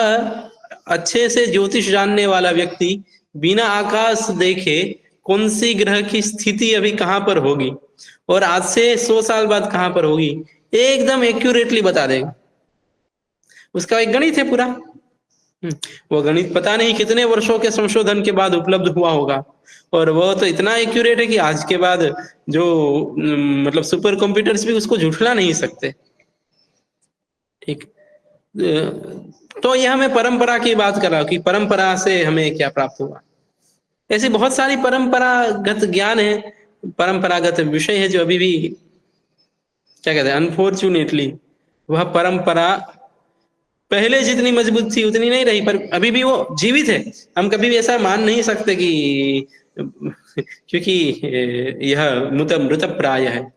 [SPEAKER 2] अच्छे से ज्योतिष जानने वाला व्यक्ति बिना आकाश देखे कौन सी ग्रह की स्थिति अभी कहां पर होगी और आज से 100 साल बाद कहां पर होगी, एकदम एक्यूरेटली बता देगा। उसका एक गणित है पूरा। वो गणित पता नहीं कितने वर्षों के संशोधन के बाद उपलब्ध हुआ होगा, और वो तो इतना एक्यूरेट है कि आज के बाद जो मतलब सुपर कंप्यूटर्स भी उसको झुठला नहीं सकते। ठीक, तो यह मैं परंपरा की बात कर रहा हूं कि परंपरा से हमें क्या प्राप्त हुआ। ऐसी बहुत सारी परंपरागत ज्ञान है, परंपरागत विषय है जो अभी भी क्या कहते हैं, अनफॉर्चुनेटली वह परंपरा पहले जितनी मजबूत थी उतनी नहीं रही, पर अभी भी वो जीवित है। हम कभी भी ऐसा मान नहीं सकते कि क्योंकि यह मृत प्राय है।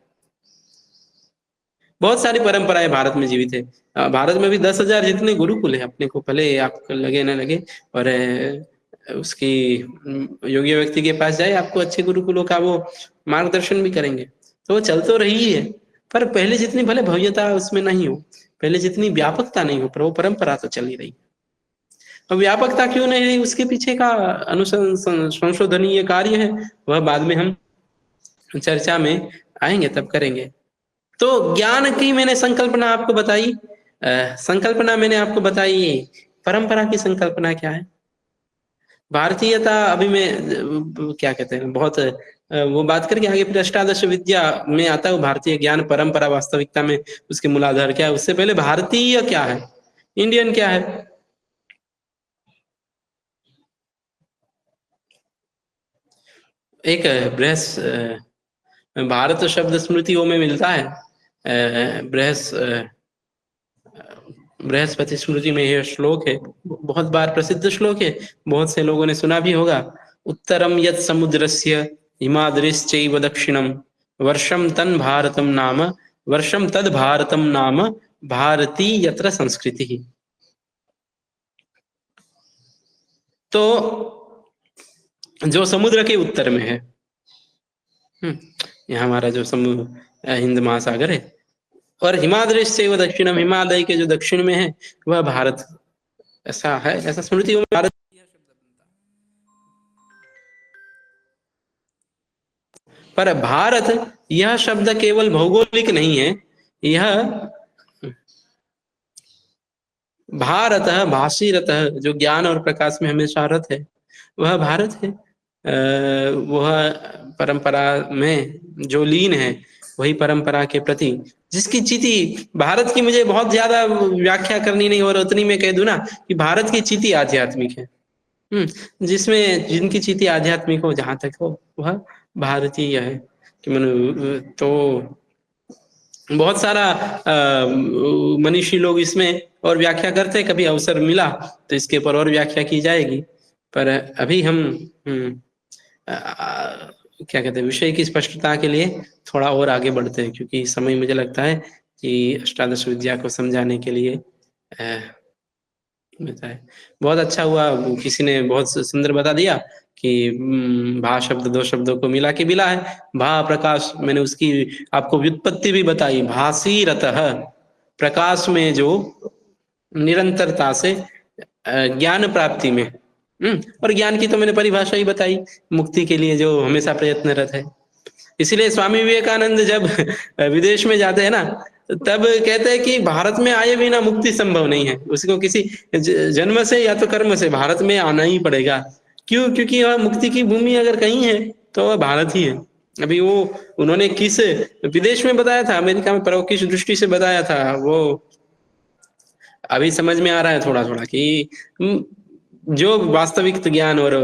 [SPEAKER 2] बहुत सारी परंपराएं भारत में जीवित है। भारत में भी 10,000 जितने गुरुकुल है, अपने को भले आपको लगे ना लगे, और उसकी योग्य व्यक्ति के पास जाए, आपको अच्छे गुरुकुलों का वो मार्गदर्शन भी करेंगे। तो वो चल तो रही है, पर पहले जितनी भले भव्यता उसमें नहीं हो, पहले जितनी व्यापकता नहीं हो, पर वो परंपरा तो चल ही रही। अब व्यापकता क्यों नहीं रही, उसके पीछे का संशोधनीय कार्य है, वह बाद में हम चर्चा में आएंगे, तब करेंगे। तो ज्ञान की मैंने संकल्पना आपको बताई, संकल्पना मैंने आपको बताई, परंपरा की संकल्पना क्या है। भारतीयता अभी मैं क्या कहते हैं, बहुत वो बात करके आगे फिर अष्टादश विद्या में आता है भारतीय ज्ञान, परंपरा, वास्तविकता में उसके मूलाधार क्या है। उससे पहले भारतीय क्या है, इंडियन क्या है। एक भारत शब्द स्मृतियों में मिलता है, बृहस्पति स्मृति में यह श्लोक है, बहुत बार प्रसिद्ध श्लोक है, बहुत से लोगों ने सुना भी होगा। उत्तरम यत् समुद्रस्य हिमाद्रिश्चैव दक्षिणम वर्षम तन भारतम नाम, वर्षम तद भारतम नाम भारती यत्र संस्कृति। तो जो समुद्र के उत्तर में है, यहाँ हमारा जो हिंद महासागर है, और हिमाद्री से वो दक्षिणम, हिमालय के जो दक्षिण में है वह भारत, ऐसा है, ऐसा स्मृतियों में भारत। पर भारत यह शब्द केवल भौगोलिक नहीं है, यह भारत भाषीरत, जो ज्ञान और प्रकाश में हमेशा रत है, वह भारत है। वह परंपरा में जो लीन है, वही परंपरा के प्रति जिसकी चिति भारत की मुझे बहुत ज्यादा व्याख्या करनी नहीं, और उतनी मैं कह दूं ना कि भारत की चिति आध्यात्मिक है। जिसमें जिनकी चिति आध्यात्मिक हो, जहां तक हो, वह भारतीय है। कि तो बहुत सारा मनीषी लोग इसमें और व्याख्या करते हैं, कभी अवसर मिला तो इसके ऊपर और व्याख्या की जाएगी। पर अभी हम क्या कहते हैं, विषय की स्पष्टता के लिए थोड़ा और आगे बढ़ते हैं, क्योंकि समय मुझे लगता है कि अष्टादश विद्या को समझाने के लिए मिलता है। बहुत अच्छा हुआ, किसी ने बहुत सुंदर बता दिया कि भा शब्द दो शब्दों को मिला के मिला है, भा प्रकाश। मैंने उसकी आपको व्युत्पत्ति भी बताई, भासी रतः, प्रकाश में जो निरंतरता से ज्ञान प्राप्ति में, और ज्ञान की तो मैंने परिभाषा ही बताई, मुक्ति के लिए जो हमेशा प्रयत्नरत है। इसलिए स्वामी विवेकानंद जब विदेश में जाते हैं ना, तब कहते हैं कि भारत में आए बिना मुक्ति संभव नहीं है। उसको किसी जन्म से या तो कर्म से भारत में आना ही पड़ेगा। क्यों? क्योंकि वह मुक्ति की भूमि अगर कहीं है तो वह भारत ही है। अभी वो उन्होंने किस विदेश में बताया था, अमेरिका में परोक्ष दृष्टि से बताया था, वो अभी समझ में आ रहा है थोड़ा थोड़ा कि जो वास्तविक ज्ञान और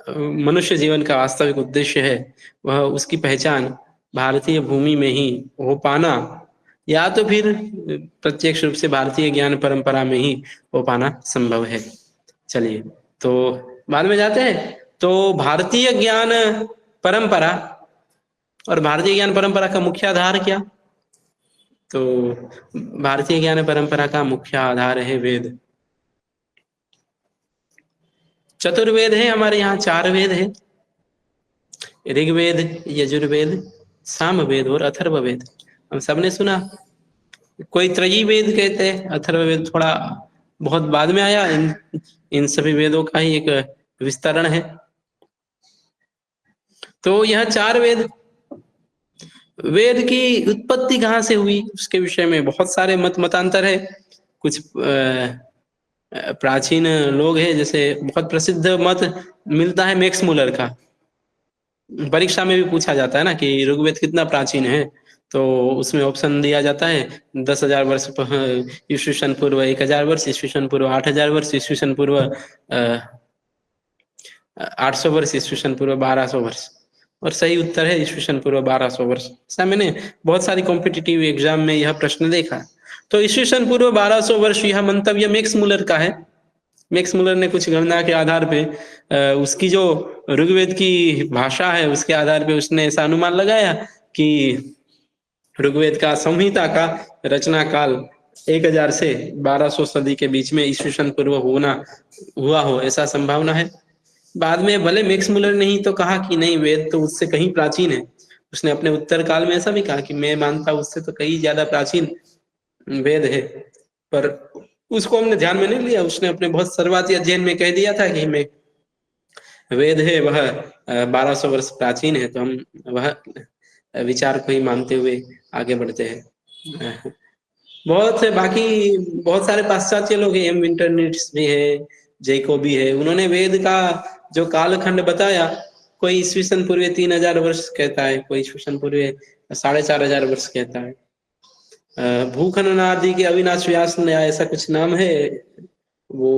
[SPEAKER 2] मनुष्य जीवन का वास्तविक उद्देश्य है, वह उसकी पहचान भारतीय भूमि में ही हो पाना, या तो फिर प्रत्यक्ष रूप से भारतीय ज्ञान परंपरा में ही हो पाना संभव है। चलिए तो बाद में जाते हैं। तो भारतीय ज्ञान परंपरा, और भारतीय ज्ञान परंपरा का मुख्य आधार क्या? तो भारतीय ज्ञान परंपरा का मुख्य आधार है वेद। चतुर्वेद है हमारे यहाँ, 4 वेद है, ऋग्वेद, यजुर्वेद, सामवेद और अथर्ववेद। हम सबने सुना, कोई त्रयी वेद कहते हैं, अथर्ववेद थोड़ा बहुत बाद में आया। इन सभी वेदों का ही एक विस्तरण है। तो यह 4 वेद, वेद की उत्पत्ति कहाँ से हुई उसके विषय में बहुत सारे मतांतर है। कुछ प्राचीन लोग हैं, जैसे बहुत प्रसिद्ध मत मिलता है मैक्स मुलर का, परीक्षा में भी पूछा जाता है ना कि ऋग्वेद कितना प्राचीन है, तो उसमें ऑप्शन दिया जाता है 10,000 वर्ष ईस्वीसन पूर्व, 1,000 वर्ष ईस्वीसन पूर्व, 8,000 वर्ष ईस्वीसन पूर्व, 800 वर्ष ईस्वीसन पूर्व, 1200 वर्ष, और सही उत्तर है ईस्वीसन पूर्व 1200 वर्ष। ऐसा मैंने बहुत सारी कॉम्पिटिटिव एग्जाम में यह प्रश्न देखा। तो ईस्वीसन पूर्व 1200 वर्ष यह मंतव्य मैक्स मुलर का है। मैक्स मुलर ने कुछ गणना के आधार पे उसकी जो ऋग्वेद की भाषा है उसके आधार पे उसने ऐसा अनुमान लगाया कि ऋग्वेद का संहिता का रचना काल 1000 से 1200 सदी के बीच में ईस्वीसन पूर्व हुआ हो, ऐसा संभावना है। बाद में भले मैक्स मुलर ने ही तो कहा कि नहीं, वेद तो उससे कहीं प्राचीन है। उसने अपने उत्तर काल में ऐसा भी कहा कि मैं मानता हूं उससे तो कहीं ज्यादा प्राचीन वेद है, पर उसको हमने ध्यान में नहीं लिया। उसने अपने बहुत शुरुआती अध्ययन में कह दिया था कि मैं वेद है वह 1200 वर्ष प्राचीन है, तो हम वह विचार को ही मानते हुए आगे बढ़ते हैं। बहुत है, बाकी बहुत सारे पाश्चात्य लोग हैं, एम विंटरनिट्स भी है, जैकोबी है, उन्होंने वेद का जो कालखंड बताया, कोई ईस्वीसन पूर्व 3000 वर्ष कहता है, कोई ईस्वीसन पूर्व 4500 वर्ष कहता है। भूखनन आदि के अविनाश व्यास ने, ऐसा कुछ नाम है, वो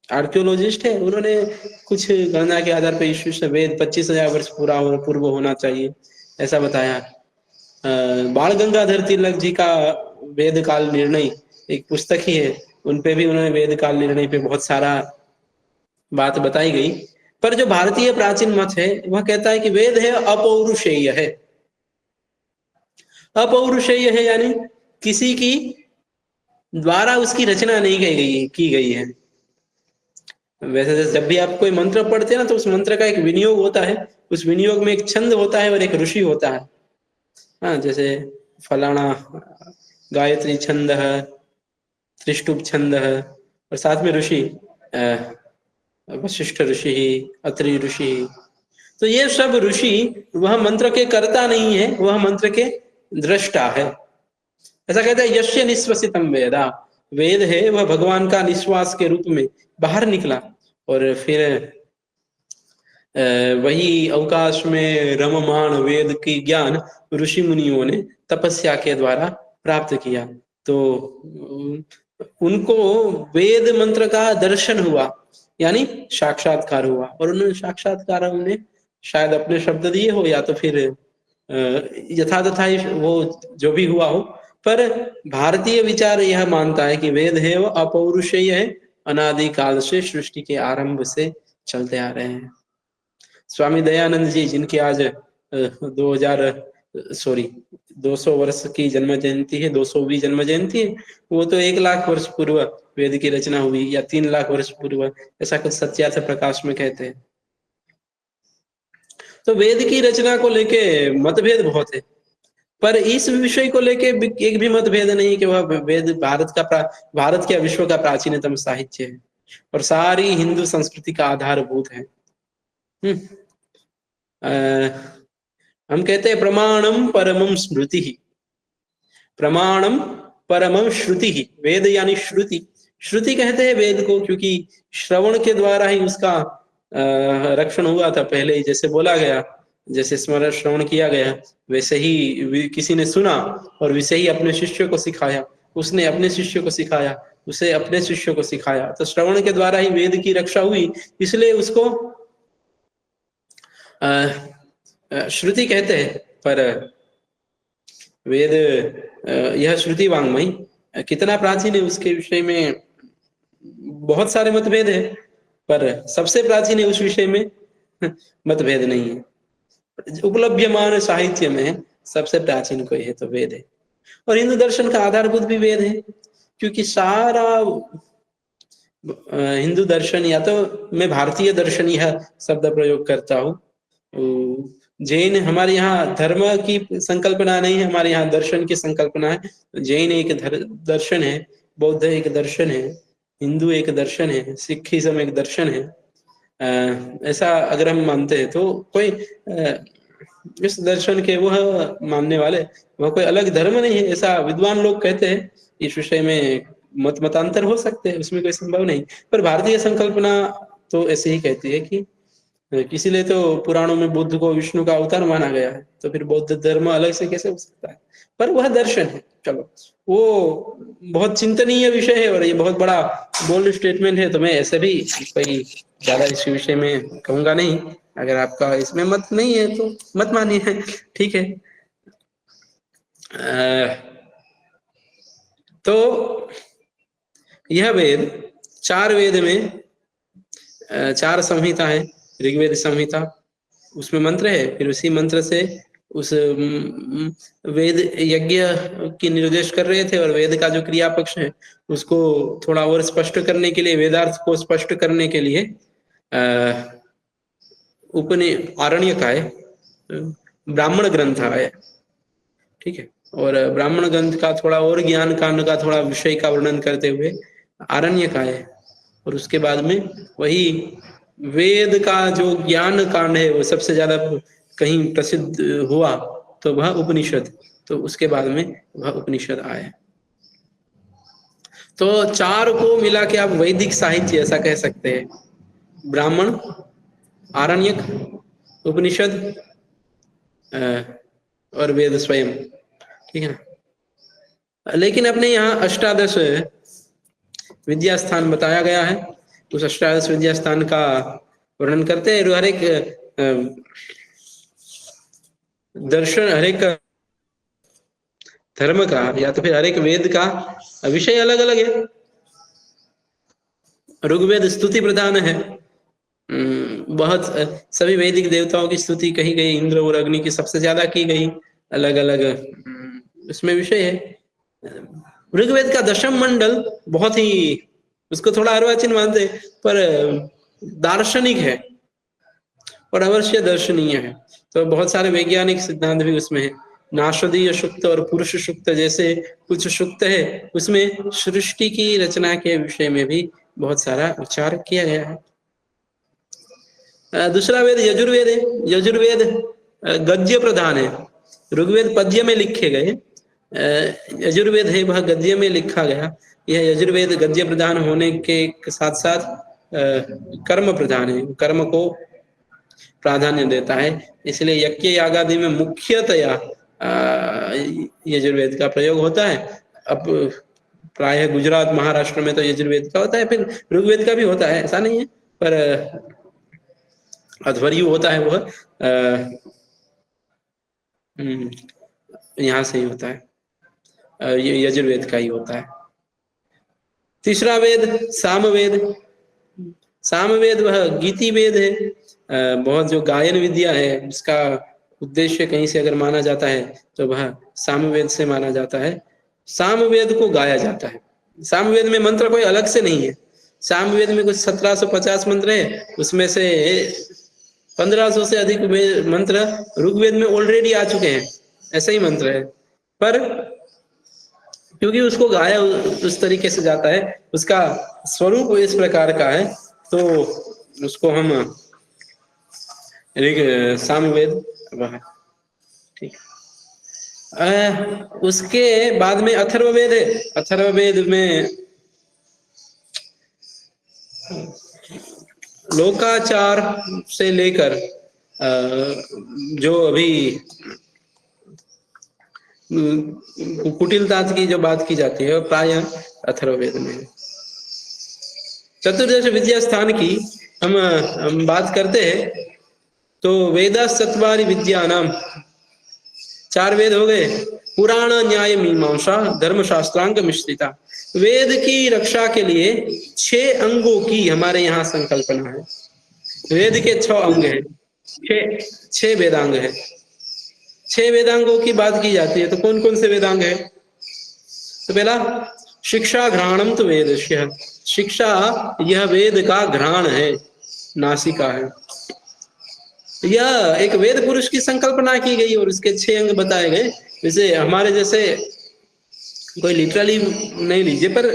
[SPEAKER 2] आर्कियोलॉजिस्ट है, उन्होंने कुछ गणना के आधार पर ईस्वीसन वेद 25,000 वर्ष पूर्व होना चाहिए ऐसा बताया। बाल गंगाधर तिलक जी का वेद काल निर्णय एक पुस्तक ही है, उनपे भी उन्होंने वेद काल निर्णय पे बहुत सारा बात बताई गई। पर जो भारतीय प्राचीन मत है वह कहता है कि वेद है अपौरुषेय है। अपौरुषेय है यानी किसी की द्वारा उसकी रचना नहीं की गई है। वैसे जब भी आप कोई मंत्र पढ़ते हैं ना, तो उस मंत्र का एक विनियोग होता है, उस विनियोग में एक छंद होता है और एक ऋषि होता है। हाँ, जैसे फलाना गायत्री छंद है, त्रिष्टुप छंद है, और साथ में ऋषि वशिष्ठ ऋषि, अत्रि ऋषि। तो ये सब ऋषि वह मंत्र के कर्ता नहीं है, वह मंत्र के दृष्टा है। ऐसा कहता है यस्य निश्वसितम वेदा, वेद है वह भगवान का निश्वास के रूप में बाहर निकला और फिर वही अवकाश में रममाण वेद की ज्ञान ऋषि मुनियों ने तपस्या के द्वारा प्राप्त किया। तो उनको वेद मंत्र का दर्शन हुआ, यानी साक्षात्कार हुआ, और उन्होंने साक्षात्कार उन्हें शायद अपने शब्द दिए हो या तो फिर यथा तथा वो जो भी हुआ हो। पर भारतीय विचार यह मानता है कि वेद है वो अपौरुषेय है, अनादि काल से सृष्टि के आरंभ से चलते आ रहे हैं। स्वामी दयानंद जी, जिनकी आज 200 वर्ष की जन्म जयंती है, 200वीं जन्म जयंती है, वो तो 1 लाख वर्ष पूर्व वेद की रचना हुई या 3 लाख वर्ष पूर्व, ऐसा कुछ सत्यार्थ प्रकाश में कहते हैं। तो वेद की रचना को लेके मतभेद बहुत है, पर इस विषय को लेके एक भी मतभेद नहीं कि वह वेद भारत के विश्व का प्राचीनतम साहित्य है और सारी हिंदू संस्कृति का आधारभूत है। हम कहते हैं प्रमाणम परमम स्मृति ही, प्रमाणम परमम श्रुति ही। वेद यानी श्रुति, श्रुति कहते हैं वेद को, क्योंकि श्रवण के द्वारा ही उसका रक्षण हुआ था। पहले ही जैसे बोला गया, जैसे स्मरण श्रवण किया गया, वैसे ही किसी ने सुना और वैसे ही अपने शिष्य को सिखाया, उसने अपने शिष्य को सिखाया, उसे अपने शिष्य को सिखाया। तो श्रवण के द्वारा ही वेद की रक्षा हुई, इसलिए उसको श्रुति कहते हैं। पर वेद यह श्रुति वांग्मय कितना प्राचीन है उसके विषय में बहुत सारे मतभेद है, पर सबसे प्राचीन है उस विषय में मतभेद नहीं है। उपलभ्यमान साहित्य में सबसे प्राचीन कोई है तो वेद है, और हिंदू दर्शन का आधारभूत भी वेद है, क्योंकि सारा हिंदू दर्शन, या तो मैं भारतीय दर्शन यह शब्द प्रयोग करता हूँ, जैन हमारे यहाँ धर्म की संकल्पना नहीं है, हमारे यहाँ दर्शन की संकल्पना है। जैन एक दर्शन है, बौद्ध एक दर्शन है, हिंदू एक दर्शन है, सिखिज्म एक दर्शन है। ऐसा अगर हम मानते हैं तो कोई इस दर्शन के वह मानने वाले, वह कोई अलग धर्म नहीं है, ऐसा विद्वान लोग कहते हैं। इस विषय में मतांतर हो सकते हैं, उसमें कोई संभव नहीं। पर भारतीय संकल्पना तो ऐसे ही कहती है कि इसीलिए तो पुराणों में बुद्ध को विष्णु का अवतार माना गया है, तो फिर बौद्ध धर्म अलग से कैसे हो सकता है? पर वह दर्शन है। चलो, वो बहुत चिंतनीय विषय है और ये बहुत बड़ा बोल्ड स्टेटमेंट है, तो मैं ऐसे भी कोई ज्यादा इस विषय में कहूंगा नहीं। अगर आपका इसमें मत नहीं है तो मत मानिए, ठीक है। तो यह वेद, 4 वेद में 4 संहिता है। ऋग्वेद संहिता, उसमें मंत्र है, फिर उसी मंत्र से उस वेद यज्ञ की निर्देश कर रहे थे, और वेद का जो क्रिया पक्ष है उसको थोड़ा और स्पष्ट करने के लिए, वेदार्थ को स्पष्ट करने के लिए आरण्यक आए, ब्राह्मण ग्रंथ आए, ठीक है। और ब्राह्मण ग्रंथ का थोड़ा और ज्ञान कांड का थोड़ा विषय का वर्णन करते हुए आरण्यक आए, और उसके बाद में वही वेद का जो ज्ञान कांड है वो सबसे ज्यादा कहीं प्रसिद्ध हुआ, तो वह उपनिषद, तो उसके बाद में वह उपनिषद आए। तो 4 को मिला के आप वैदिक साहित्य ऐसा कह सकते हैं, ब्राह्मण, आरण्यक, उपनिषद और वेद स्वयं, ठीक है ना। लेकिन अपने यहाँ 18 विद्या स्थान बताया गया है, उस 18 विद्या स्थान का वर्णन करते हैं। हर एक दर्शन, हर एक धर्म का या तो फिर हर एक वेद का विषय अलग अलग है। ऋग्वेद स्तुति प्रधान है, बहुत सभी वैदिक देवताओं की स्तुति कही गई, इंद्र और अग्नि की सबसे ज्यादा की गई, अलग अलग उसमें विषय है। ऋग्वेद का 10म मंडल बहुत ही, उसको थोड़ा अर्वाचीन मानते, पर दार्शनिक है और अवश्य दर्शनीय है। तो बहुत सारे वैज्ञानिक सिद्धांत भी उसमें है। नाशदीय सूक्त और पुरुष सूक्त जैसे कुछ सूक्त है, उसमें सृष्टि की रचना के विषय में भी बहुत सारा विचार किया गया है। दूसरा वेद यजुर्वेद है। यजुर्वेद गद्य प्रधान है, ऋग्वेद पद्य में लिखे गए, यजुर्वेद है वह गद्य में लिखा गया। यह यजुर्वेद गद्य प्रधान होने के साथ साथ कर्म प्रधान है, कर्म को प्राधान्य देता है। इसलिए यज्ञ यागादि में मुख्यतया यजुर्वेद का प्रयोग होता है। अब प्रायः गुजरात महाराष्ट्र में तो यजुर्वेद का होता है, फिर ऋग्वेद का भी होता है, ऐसा नहीं है, पर अध्वर्यु होता है वह यहाँ से ही होता है, ये यजुर्वेद का ही होता है। तीसरा वेद सामवेद। सामवेद वह गीति वेद है। बहुत जो गायन विद्या है उसका उद्देश्य कहीं से अगर माना जाता है तो वह सामवेद से माना जाता है। सामवेद को गाया जाता है। सामवेद में मंत्र कोई अलग से नहीं है। सामवेद में कुछ 1750 मंत्र है, उसमें से 1500 से अधिक मंत्र ऋग्वेद में ऑलरेडी आ चुके हैं, ऐसे ही मंत्र है। पर क्योंकि उसको गाया उस तरीके से जाता है, उसका स्वरूप इस प्रकार का है, तो उसको हम सामवेद वह ठीक। उसके बाद में अथर्ववेद है। अथर्ववेद में लोकाचार से लेकर जो अभी कुटिलता की जो बात की जाती है प्राय अथर्ववेद में। चतुर्दश विद्या स्थान की हम बात करते हैं तो वेदा चत्वारि विद्या नाम, 4 वेद हो गए, पुराण न्याय मीमांसा धर्म शास्त्रांग मिश्रिता। वेद की रक्षा के लिए 6 अंगों की हमारे यहाँ संकल्पना है। वेद के 6 अंग है, 6 वेदांग है। 6 वेदांगों की बात की जाती है तो कौन कौन से वेदांग है? तो पहला शिक्षा घ्राणम तो वेदस्य। शिक्षा यह वेद का घ्राण है, नासिका है। यह एक वेद पुरुष की संकल्पना की गई और उसके 6 अंग बताए गए। जैसे हमारे जैसे कोई लिटरली नहीं लीजिए, पर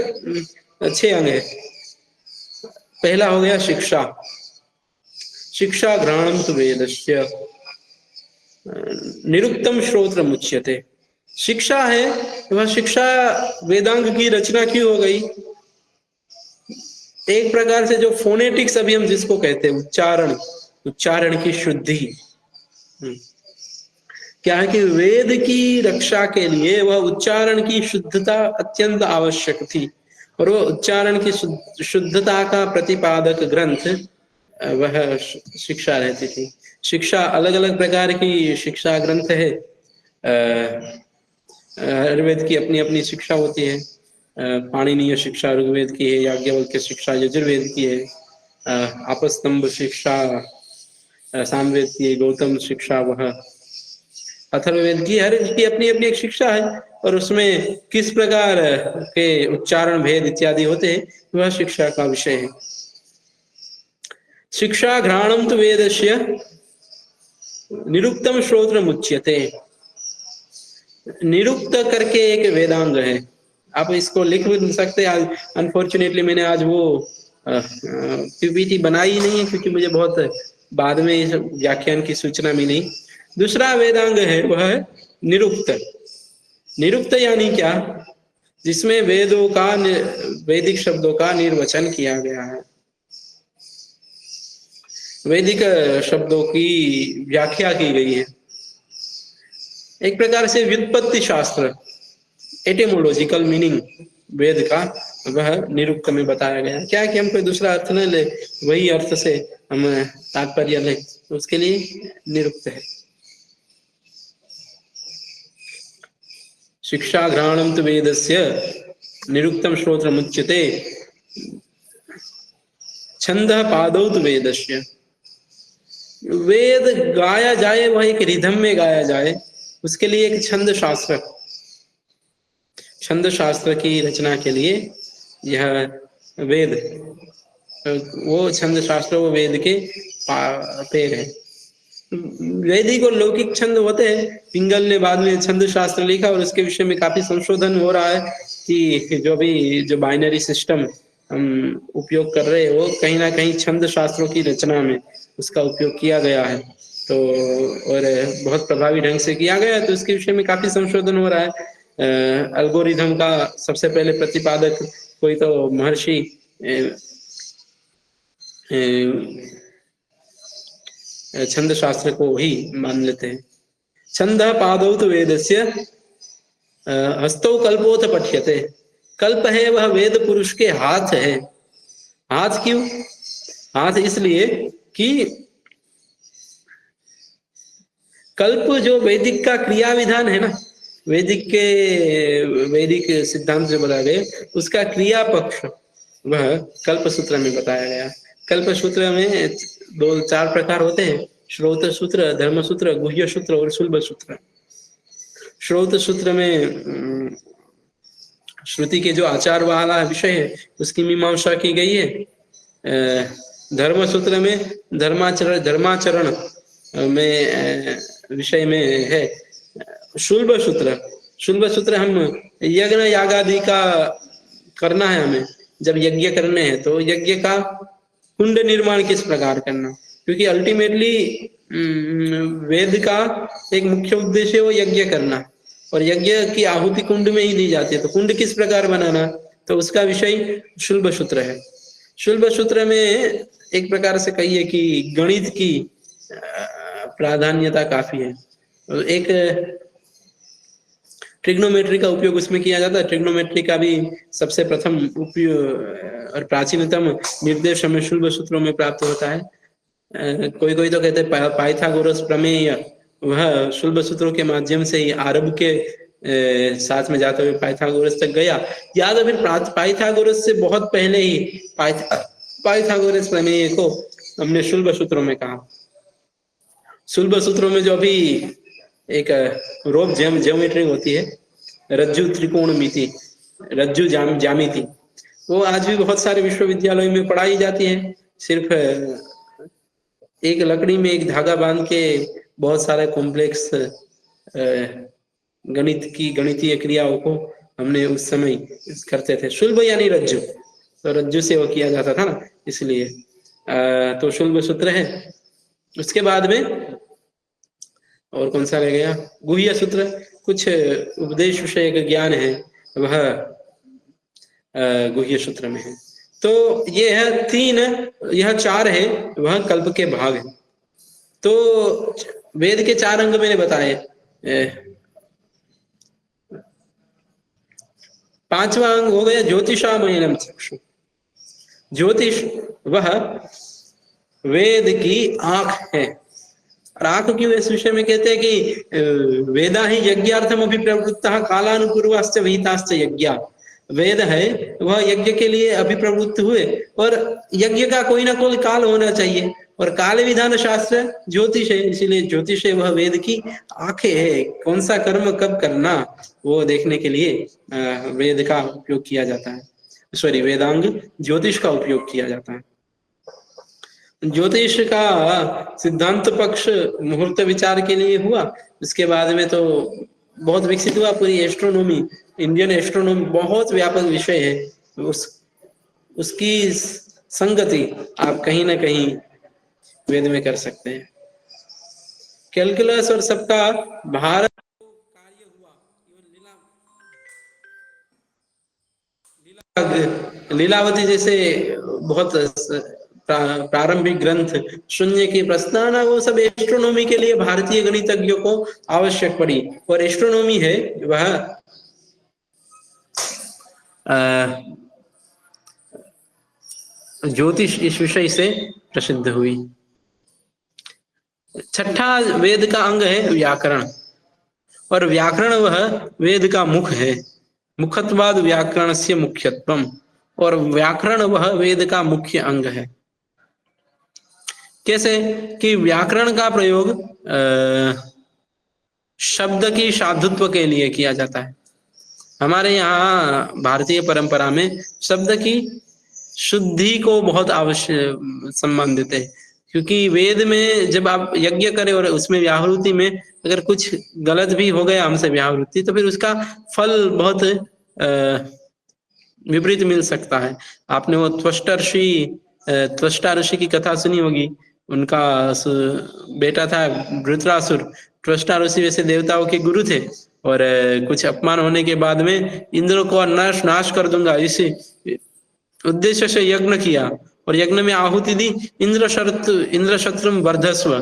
[SPEAKER 2] 6 अंग है। पहला हो गया शिक्षा। शिक्षा घ्राणम तु वेदस्य निरुक्तम श्रोत्रम उच्यते। शिक्षा है, वह शिक्षा वेदांग की रचना क्यों हो गई? एक प्रकार से जो फोनेटिक्स अभी हम जिसको कहते हैं, उच्चारण की शुद्धि, क्या है कि वेद की रक्षा के लिए वह उच्चारण की शुद्धता अत्यंत आवश्यक थी, और वह उच्चारण की शुद्धता का प्रतिपादक ग्रंथ वह शिक्षा रहती थी। शिक्षा अलग अलग प्रकार की शिक्षा ग्रंथ है। ऋग्वेद की अपनी अपनी शिक्षा होती है। पाणिनीय शिक्षा ऋग्वेद की है, याज्ञवल्क्य शिक्षा यजुर्वेद की है, आपस्तंभ शिक्षा सामवेद की, गौतम शिक्षा वह अथर्ववेद की। हर की अपनी अपनी एक शिक्षा है, और उसमें किस प्रकार के उच्चारण भेद इत्यादि होते हैं वह शिक्षा का विषय है। शिक्षा घ्राणम तु वेदस्य निरुक्तम श्रोत्रम उच्यते। निरुक्त करके एक वेदांग है। आप इसको लिख भी नहीं सकते। आज अनफॉर्चुनेटली मैंने आज वो पीपीटी बनाई नहीं है, क्योंकि मुझे बहुत बाद में इस व्याख्यान की सूचना मिली। दूसरा वेदांग है वह है निरुक्त। निरुक्त यानी क्या? जिसमें वेदों का वैदिक शब्दों का निर्वचन किया गया है, वैदिक शब्दों की व्याख्या की गई है। एक प्रकार से व्युत्पत्ति शास्त्र, एटिमोलॉजिकल मीनिंग वेद का वह निरुक्त में बताया गया। क्या कि हम कोई दूसरा अर्थ न ले, वही अर्थ से हम तात्पर्य ले, तो उसके लिए निरुक्त है। शिक्षा घ्राणम तु वेदस्य निरुक्तम श्रोत्रमुच्यते छंदः पादौ तु वेदस्य। वेद गाया जाए वह एक रिधम में गाया जाए, उसके लिए एक छंद शास्त्र की रचना के लिए यह वेद, वो छंद शास्त्र वो वेद के पैर है। वैदिक और लौकिक छंद होते हैं। पिंगल ने बाद में छंद शास्त्र लिखा और उसके विषय में काफी संशोधन हो रहा है कि जो बाइनरी सिस्टम हम उपयोग कर रहे हैं वो कहीं ना कहीं छंद शास्त्रों की रचना में उसका उपयोग किया गया है, तो और बहुत प्रभावी ढंग से किया गया है, तो उसके विषय में काफी संशोधन हो रहा है। एल्गोरिथम का सबसे पहले प्रतिपादक कोई तो महर्षि छंद शास्त्र को ही मान लेते हैं। छंद पादौ तो वेदस्य हस्तौ कल्पोथ पठ्यते। कल्प है वह वेद पुरुष के हाथ है। हाथ क्यों? हाथ इसलिए कि कल्प जो वैदिक का क्रिया विधान है ना, वैदिक सिद्धांत जो बताए गए उसका क्रिया पक्ष वह कल्प सूत्र में बताया गया। कल्प सूत्र में 4 प्रकार होते हैं, श्रौत सूत्र, धर्म सूत्र, गुह्य सूत्र और शुल्ब सूत्र। श्रौत सूत्र में श्रुति के जो आचार वाला विषय है उसकी मीमांसा की गई है। धर्म सूत्र में धर्माचरण में विषय में है। शुल्ब सूत्र हम यज्ञ यागादि का करना है, हमें जब यज्ञ करने हैं तो यज्ञ का कुंड निर्माण किस प्रकार करना, क्योंकि अल्टीमेटली वेद का एक मुख्य उद्देश्य वो यज्ञ करना और यज्ञ की आहुति कुंड में ही दी जाती है, तो कुंड किस प्रकार बनाना, तो उसका विषय शुल्ब सूत्र है। शुल्ब सूत्र में एक प्रकार से कहिए कि गणित की प्राधान्यता काफी है। एक ट्रिग्नोमेट्री का उपयोग उसमें किया जाता है। ट्रिग्नोमेट्री का भी सबसे प्रथम उपयोग और प्राचीनतम निर्देश हमें शुल्ब सूत्रों में प्राप्त होता है। कोई कोई तो कहते हैं पाइथागोरस प्रमेय वह शुल्ब सूत्रों के माध्यम से ही अरब के साथ में जाते हुए पाइथागोरस तक गया, या तो फिर पाइथागोरस से बहुत पहले ही पाइथागोरस प्रमेय को हमने शुल्ब सूत्रों में कहा। शुल्ब सूत्रों में जो अभी एक रोप ज्योमेट्री होती है, रज्जु त्रिकोणमिति, रज्जु ज्यामिति, वो आज भी बहुत सारे विश्वविद्यालयों में पढ़ाई जाती है। सिर्फ एक लकड़ी में एक धागा बांध के बहुत सारे कॉम्प्लेक्स गणितीय क्रियाओं को हमने उस समय करते थे। शुल्ब यानी रज्जु, तो रज्जु से वो किया जाता था ना, इसलिए तो शुल्ब सूत्र है। उसके बाद में और कौन सा रह गया? गुह्य सूत्र, कुछ उपदेश विषय का ज्ञान है वह गुह्य सूत्र में है। तो ये है 3, यह 4 है वह कल्प के भाग है। तो वेद के 4 अंग मैंने बताए। 5वां अंग हो गया ज्योतिषामयनम चक्षु। ज्योतिष वह वेद की आंख है। और आंख क्यों इस विषय में कहते हैं कि वेदा ही यज्ञार्थम अभिप्रवृत्तः कालानुपूर्वाश्च विहिताश्च यज्ञा। वेद है वह यज्ञ के लिए अभिप्रवृत्त हुए, और यज्ञ का कोई ना कोई काल होना चाहिए, और काल विधान शास्त्र ज्योतिष है, इसीलिए ज्योतिष है वह वेद की आंखें है। कौन सा कर्म कब करना वो देखने के लिए वेद का उपयोग किया जाता है, वेदांग ज्योतिष का उपयोग किया जाता है। ज्योतिष का सिद्धांत पक्ष मुहूर्त विचार के लिए हुआ, उसके बाद में तो बहुत विकसित हुआ। पूरी एस्ट्रोनॉमी, इंडियन एस्ट्रोनॉमी बहुत व्यापक विषय है। उसकी संगति आप कहीं ना कहीं वेद में कर सकते हैं। कैलकुलस और सबका भारत कार्य हुआ, लीलावती जैसे बहुत प्रारंभिक ग्रंथ, शून्य की प्रस्तावना, वो सब एस्ट्रोनॉमी के लिए भारतीय गणितज्ञों को आवश्यक पड़ी। और एस्ट्रोनॉमी है वह ज्योतिष इस विषय से प्रसिद्ध हुई। 6ठा वेद का अंग है व्याकरण, और व्याकरण वह वेद का मुख है। मुखत्वाद व्याकरण से मुख्यत्वम, और व्याकरण वह वेद का मुख्य अंग है। कैसे कि व्याकरण का प्रयोग शब्द की साधुत्व के लिए किया जाता है। हमारे यहाँ भारतीय परंपरा में शब्द की शुद्धि को बहुत आवश्यक सम्मान देते हैं, क्योंकि वेद में जब आप यज्ञ करें और उसमें व्याहृति में अगर कुछ गलत भी हो गया हमसे व्याहृति, तो फिर उसका फल बहुत विपरीत मिल सकता है। आपने वो त्वष्टा ऋषि की कथा सुनी होगी। उनका बेटा था वृत्रासुर। त्वष्टा ऋषि वैसे देवताओं के गुरु थे, और कुछ अपमान होने के बाद में इंद्र को नाश कर दूंगा इसी उद्देश्य से यज्ञ किया, और यज्ञ में आहुति दी इंद्र शत्रुम वर्धस्व,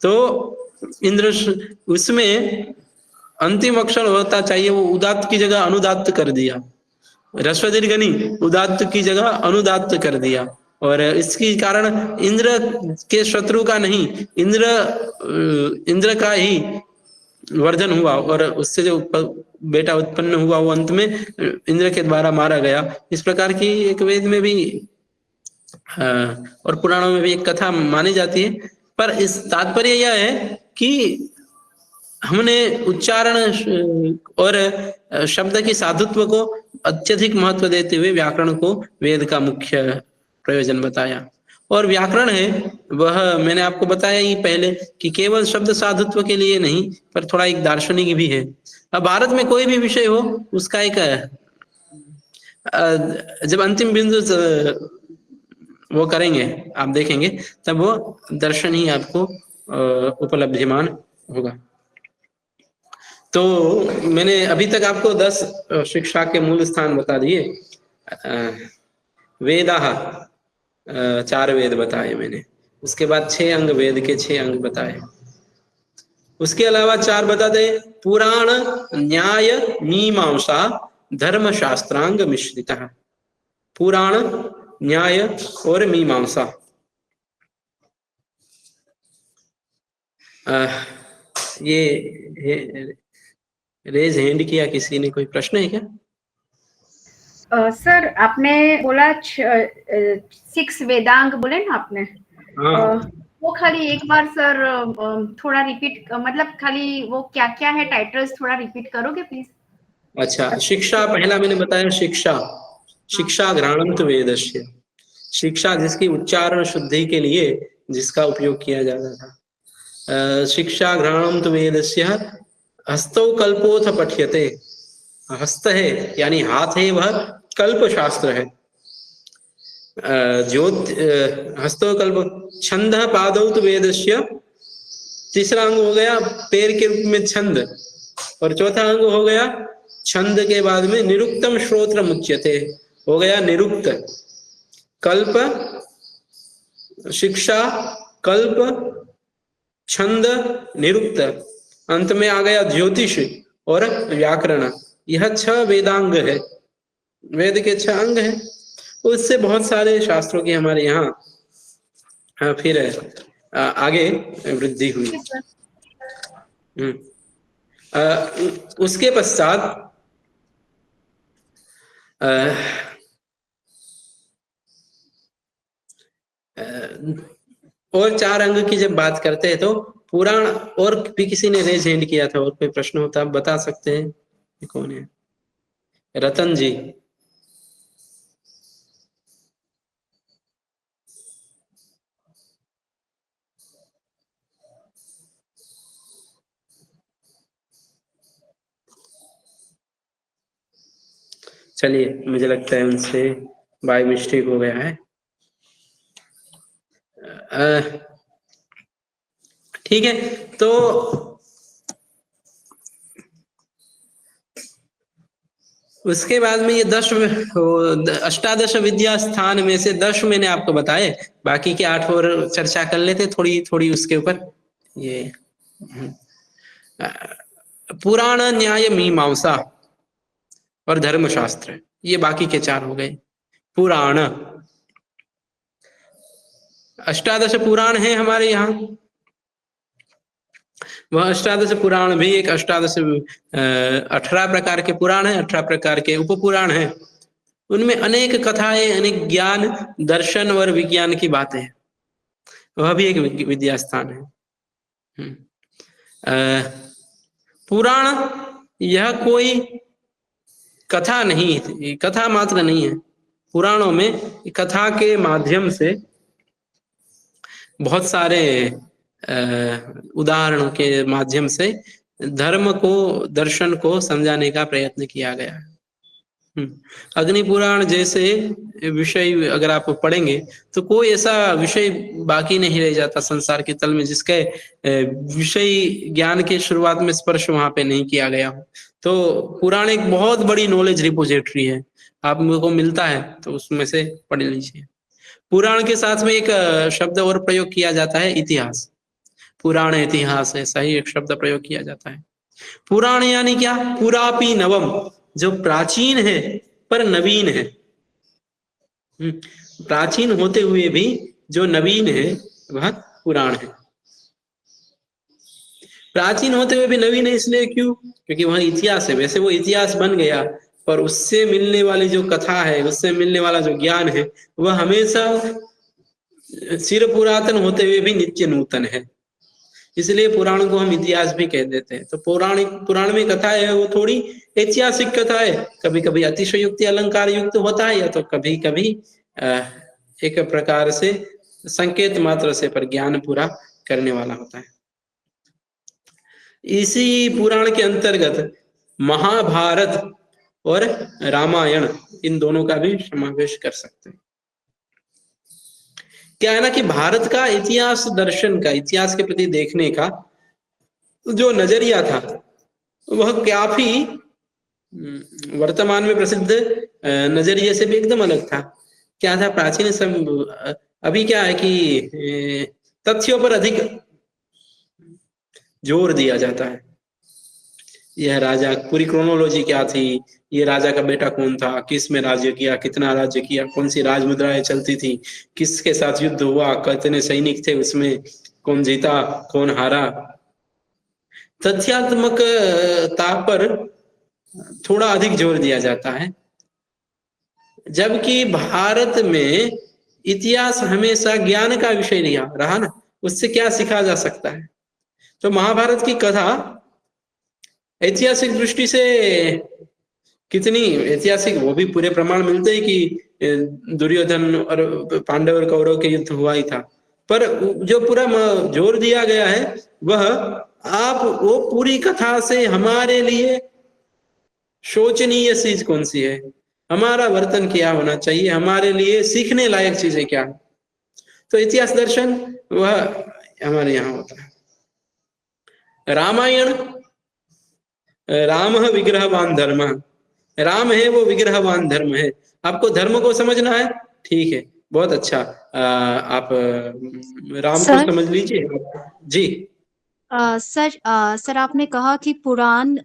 [SPEAKER 2] तो इंद्र उसमें अंतिम अक्षर होता चाहिए, वो उदात्त की जगह अनुदात्त कर दिया, ह्रस्व दीर्घ नहीं, उदात्त की जगह अनुदात्त कर दिया। और इसके कारण इंद्र के शत्रु का नहीं, इंद्र का ही वर्धन हुआ, और उससे जो बेटा उत्पन्न हुआ वो अंत में इंद्र के द्वारा मारा गया। इस प्रकार की एक वेद में भी और पुराणों में भी एक कथा मानी जाती है। पर इस तात्पर्य यह है कि हमने उच्चारण और शब्द की साधुत्व को अत्यधिक महत्व देते हुए व्याकरण को वेद का मुख्य प्रयोजन बताया। और व्याकरण है वह मैंने आपको बताया ही पहले कि केवल शब्द साधुत्व के लिए नहीं, पर थोड़ा एक दार्शनिक भी है। अब भारत में कोई भी विषय हो, उसका एक जब अंतिम बिंदु वो करेंगे, आप देखेंगे, तब वो दर्शन ही आपको उपलब्धिमान होगा। तो मैंने अभी तक आपको 10 शिक्षा के मूल स्थान बता दिए। वेदाः 4 वेद बताए मैंने, उसके बाद 6 अंग, वेद के 6 अंग बताए। उसके अलावा 4 बता दे, पुराण, न्याय, मीमांसा, धर्म शास्त्रांग मिश्रितः। पुराण, न्याय और मीमांसा। ये रेज हैंड किया किसी ने, कोई प्रश्न है क्या?
[SPEAKER 5] सर आपने बोला 6 वेदांग बोले ना आपने, वो खाली एक बार सर थोड़ा रिपीट, मतलब खाली वो क्या क्या है टाइटल्स थोड़ा रिपीट करोगे प्लीज?
[SPEAKER 2] अच्छा, शिक्षा पहला मैंने बताया, शिक्षा घ्राणंत वेदस्य, शिक्षा जिसकी उच्चारण शुद्धि के लिए जिसका उपयोग किया जाता था। शिक्षा घ्राणंत वेदस्य हस्तौ कल्पोथ पठ्यते। हस्त है यानी हाथ है, वह कल्प शास्त्र है। हस्तो कल्प। छंद पादौ तो वेदस्य, तीसरा अंग हो गया पैर के रूप में छंद, और चौथा अंग हो गया छंद के बाद में निरुक्तम श्रोत्र मुच्यते, हो गया निरुक्त। कल्प, शिक्षा, कल्प, छंद, निरुक्त, अंत में आ गया ज्योतिष और व्याकरण। यह 6 वेदांग है, वेद के 6 अंग हैं। उससे बहुत सारे शास्त्रों की हमारे यहाँ फिर आगे वृद्धि हुई। उसके पश्चात और 4 अंग की जब बात करते हैं तो पुराण, और भी किसी ने रेज हैंड किया था, और कोई प्रश्न होता आप बता सकते हैं। कौन है? रतन जी। चलिए, मुझे लगता है उनसे बाय मिस्टेक हो गया है। ठीक है, तो उसके बाद में ये 10 अष्टादश विद्या स्थान में से 10 मैंने आपको बताए, बाकी के 8 और चर्चा कर लेते थोड़ी थोड़ी उसके ऊपर। ये पुराण, न्याय, मीमांसा और धर्मशास्त्र, ये बाकी के 4 हो गए। पुराण, अष्टादश पुराण है हमारे यहाँ। वह अष्टादश पुराण भी एक 18 प्रकार के पुराण है, 18 प्रकार के उपपुराण है। उनमें अनेक कथाएं, अनेक ज्ञान, दर्शन और विज्ञान की बातें हैं। वह भी एक विद्या स्थान है। पुराण यह कोई कथा नहीं, कथा मात्र नहीं है। पुराणों में कथा के माध्यम से बहुत सारे उदाहरणों के माध्यम से धर्म को, दर्शन को समझाने का प्रयत्न किया गया है। अग्नि पुराण जैसे विषय अगर आप पढ़ेंगे तो कोई ऐसा विषय बाकी नहीं रह जाता संसार के तल में जिसके विषय ज्ञान के शुरुआत में स्पर्श वहां पे नहीं किया गया हो। तो पुराण एक बहुत बड़ी नॉलेज रिपोजिटरी है, आपको मिलता है तो उसमें से पढ़ लीजिए। पुराण के साथ में एक शब्द और प्रयोग किया जाता है, इतिहास। पुराण इतिहास ऐसा ही एक शब्द प्रयोग किया जाता है। पुराण यानी क्या? पुरापि नवम, जो प्राचीन है पर नवीन है। प्राचीन होते हुए भी जो नवीन है वह पुराण है। प्राचीन होते हुए भी नवीन है इसलिए क्यों? क्योंकि वह इतिहास है। वैसे वो इतिहास बन गया, पर उससे मिलने वाली जो कथा है, उससे मिलने वाला जो ज्ञान है, वह हमेशा चिर पुरातन होते हुए भी नित्य नूतन है। इसलिए पुराण को हम इतिहास भी कह देते हैं। तो पुराण में कथा है वो थोड़ी ऐतिहासिक कथा है, कभी कभी अतिशयोक्ति अलंकार युक्त होता है, या तो कभी कभी एक प्रकार से संकेत मात्र से पर ज्ञान पूरा करने वाला होता है। इसी पुराण के अंतर्गत महाभारत और रामायण, इन दोनों का भी समावेश कर सकते हैं। क्या है ना कि भारत का इतिहास दर्शन का, इतिहास के प्रति देखने का जो नजरिया था वह काफी वर्तमान में प्रसिद्ध नजरिए से भी एकदम अलग था। क्या था? प्राचीन अभी क्या है कि तथ्यों पर अधिक जोर दिया जाता है। यह राजा, पूरी क्रोनोलॉजी क्या थी, ये राजा का बेटा कौन था, किस में राज्य किया, कितना राज्य किया, कौन सी राजमुद्राएं चलती थी, किसके साथ युद्ध हुआ, कितने सैनिक थे उसमें, कौन जीता कौन हारा, तथ्यात्मकता पर थोड़ा अधिक जोर दिया जाता है। जबकि भारत में इतिहास हमेशा ज्ञान का विषय रहा ना, उससे क्या सीखा जा सकता है। तो महाभारत की कथा ऐतिहासिक दृष्टि से कितनी ऐतिहासिक, वो भी पूरे प्रमाण मिलते हैं कि दुर्योधन और पांडव और कौरव के युद्ध हुआ ही था, पर जो पूरा जोर दिया गया है वह आप वो पूरी कथा से हमारे लिए शोचनीय चीज कौन सी है, हमारा वर्तन क्या होना चाहिए, हमारे लिए सीखने लायक चीजें क्या है। तो इतिहास दर्शन वह हमारे यहाँ होता है। रामायण, राम विग्रहवान धर्म, राम है वो विग्रहवान धर्म है। आपको धर्म को समझना है, ठीक है, बहुत अच्छा, आप राम को समझ लीजिए जी।
[SPEAKER 6] सर आपने कहा कि पुराण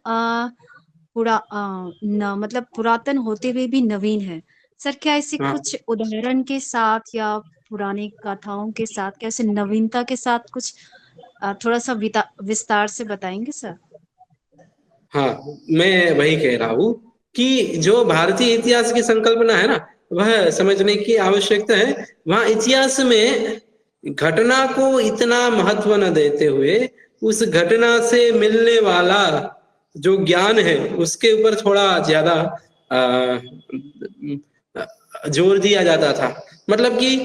[SPEAKER 6] मतलब पुरातन होते हुए भी नवीन है। सर क्या इसे कुछ उदाहरण के साथ या पुरानी कथाओं के साथ, कैसे नवीनता के साथ कुछ थोड़ा सा विस्तार से बताएंगे सर?
[SPEAKER 2] हाँ, मैं वही कह रहा हूँ कि जो भारतीय इतिहास की संकल्पना है ना, वह समझने की आवश्यकता है। वहाँ इतिहास में घटना को इतना महत्व न देते हुए उस घटना से मिलने वाला जो ज्ञान है उसके ऊपर थोड़ा ज्यादा जोर दिया जाता था। मतलब कि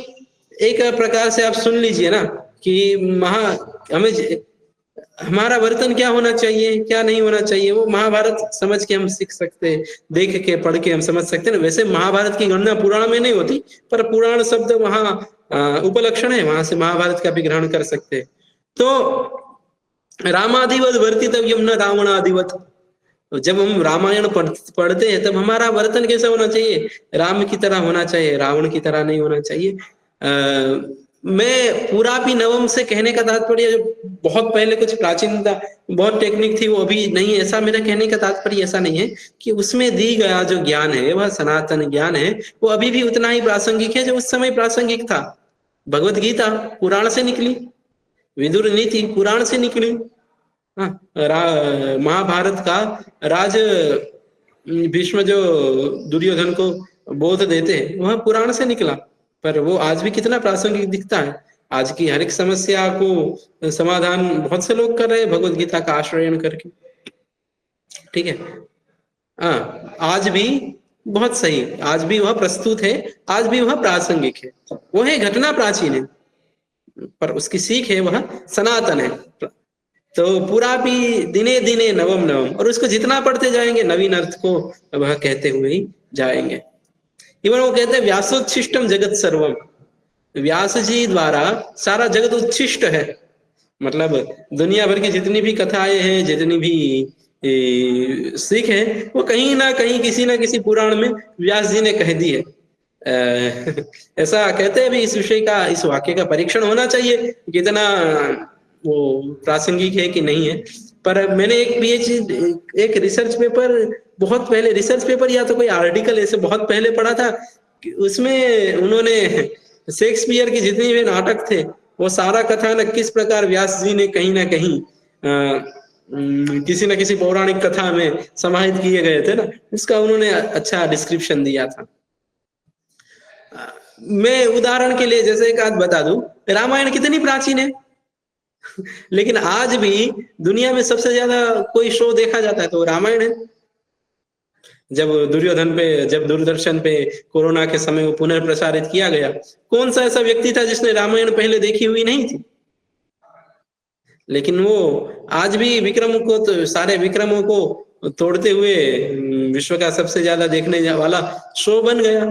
[SPEAKER 2] एक प्रकार से आप सुन लीजिए ना कि हमारा वर्तन क्या होना चाहिए, क्या नहीं होना चाहिए, वो महाभारत समझ के हम सीख सकते हैं, देख के पढ़ के हम समझ सकते हैं ना। वैसे महाभारत की गणना पुराण में नहीं होती, पर पुराण शब्द वहाँ उपलक्षण है, वहां से महाभारत का भी ग्रहण कर सकते हैं। तो रामादिवत वर्तितव्यम न रावणादिवत, जब हम रामायण पढ़ते हैं तब हमारा वर्तन कैसा होना चाहिए, राम की तरह होना चाहिए, रावण की तरह नहीं होना चाहिए। मैं पुरापि नवम से कहने का तात्पर्य, जो बहुत पहले कुछ प्राचीनता, बहुत टेक्निक थी, वो अभी नहीं, ऐसा मेरा कहने का तात्पर्य ऐसा नहीं है कि उसमें दी गया जो ज्ञान है वह सनातन ज्ञान है, वो अभी भी उतना ही प्रासंगिक है जो उस समय प्रासंगिक था। भगवत गीता पुराण से निकली, विदुर नीति पुराण से निकली, महाभारत का राज भीष्म जो दुर्योधन को बोध देते हैं वह पुराण से निकला, पर वो आज भी कितना प्रासंगिक दिखता है। आज की हर एक समस्या को समाधान बहुत से लोग कर रहे हैं भगवत गीता का आश्रयन करके, ठीक है। आज भी बहुत सही, आज भी वह प्रस्तुत है, आज भी वह प्रासंगिक है। वो है घटना प्राचीन है, पर उसकी सीख है वह सनातन है। तो पूरा भी दिने दिने नवम नवम, और उसको जितना पढ़ते जाएंगे नवीन अर्थ को वह कहते हुए ही जाएंगे। इवन वो कहते हैं व्यासोच्छिष्टम जगत सर्वम, व्यास जी द्वारा सारा जगत उच्छिष्ट है। मतलब दुनिया भर की जितनी भी कथाएं हैं, जितनी भी सीख है, वो कहीं ना कहीं किसी ना किसी पुराण में व्यास जी ने कह दी है। ऐसा कहते हैं भी, इस विषय का, इस वाक्य का परीक्षण होना चाहिए, कितना वो प्रासंगिक है कि नहीं है। पर मैंने एक पीएचडी एक रिसर्च पेपर बहुत पहले, रिसर्च पेपर या तो कोई आर्टिकल ऐसे बहुत पहले पढ़ा था, उसमें उन्होंने शेक्सपियर की जितने भी नाटक थे वो सारा कथानक किस प्रकार व्यास जी ने कहीं ना कहीं किसी न किसी पौराणिक कथा में समाहित किए गए थे ना, उसका उन्होंने अच्छा डिस्क्रिप्शन दिया था। मैं उदाहरण के लिए जैसे एक आध बता दूं, रामायण कितनी प्राचीन है लेकिन आज भी दुनिया में सबसे ज्यादा कोई शो देखा जाता है तो रामायण है। जब दूरदर्शन पे कोरोना के समय वो पुनर्प्रसारित किया गया, कौन सा ऐसा व्यक्ति था जिसने रामायण पहले देखी हुई नहीं थी? लेकिन वो आज भी विक्रम को तो सारे विक्रमों को तोड़ते हुए विश्व का सबसे ज्यादा देखने वाला शो बन गया।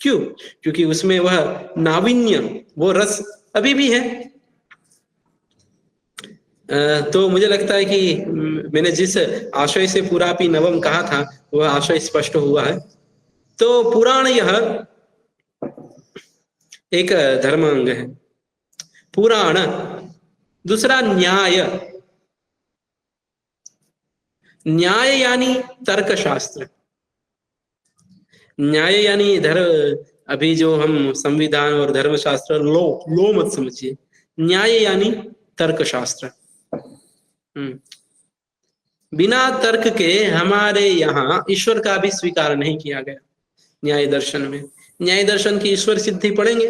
[SPEAKER 2] क्यों? क्योंकि उसमें वह नाविन्य, वो रस अभी भी है। तो मुझे लगता है कि मैंने जिस आशय से पुरापि नवम कहा था वह आशय स्पष्ट हुआ है। तो पुराण यह एक धर्मांग है, पुराण। दूसरा न्याय, न्याय यानी तर्कशास्त्र। न्याय यानी इधर अभी जो हम संविधान और धर्मशास्त्र लो मत समझिए, न्याय यानी तर्कशास्त्र। बिना तर्क के हमारे यहाँ ईश्वर का भी स्वीकार नहीं किया गया न्याय दर्शन में। न्याय दर्शन की ईश्वर सिद्धि पढ़ेंगे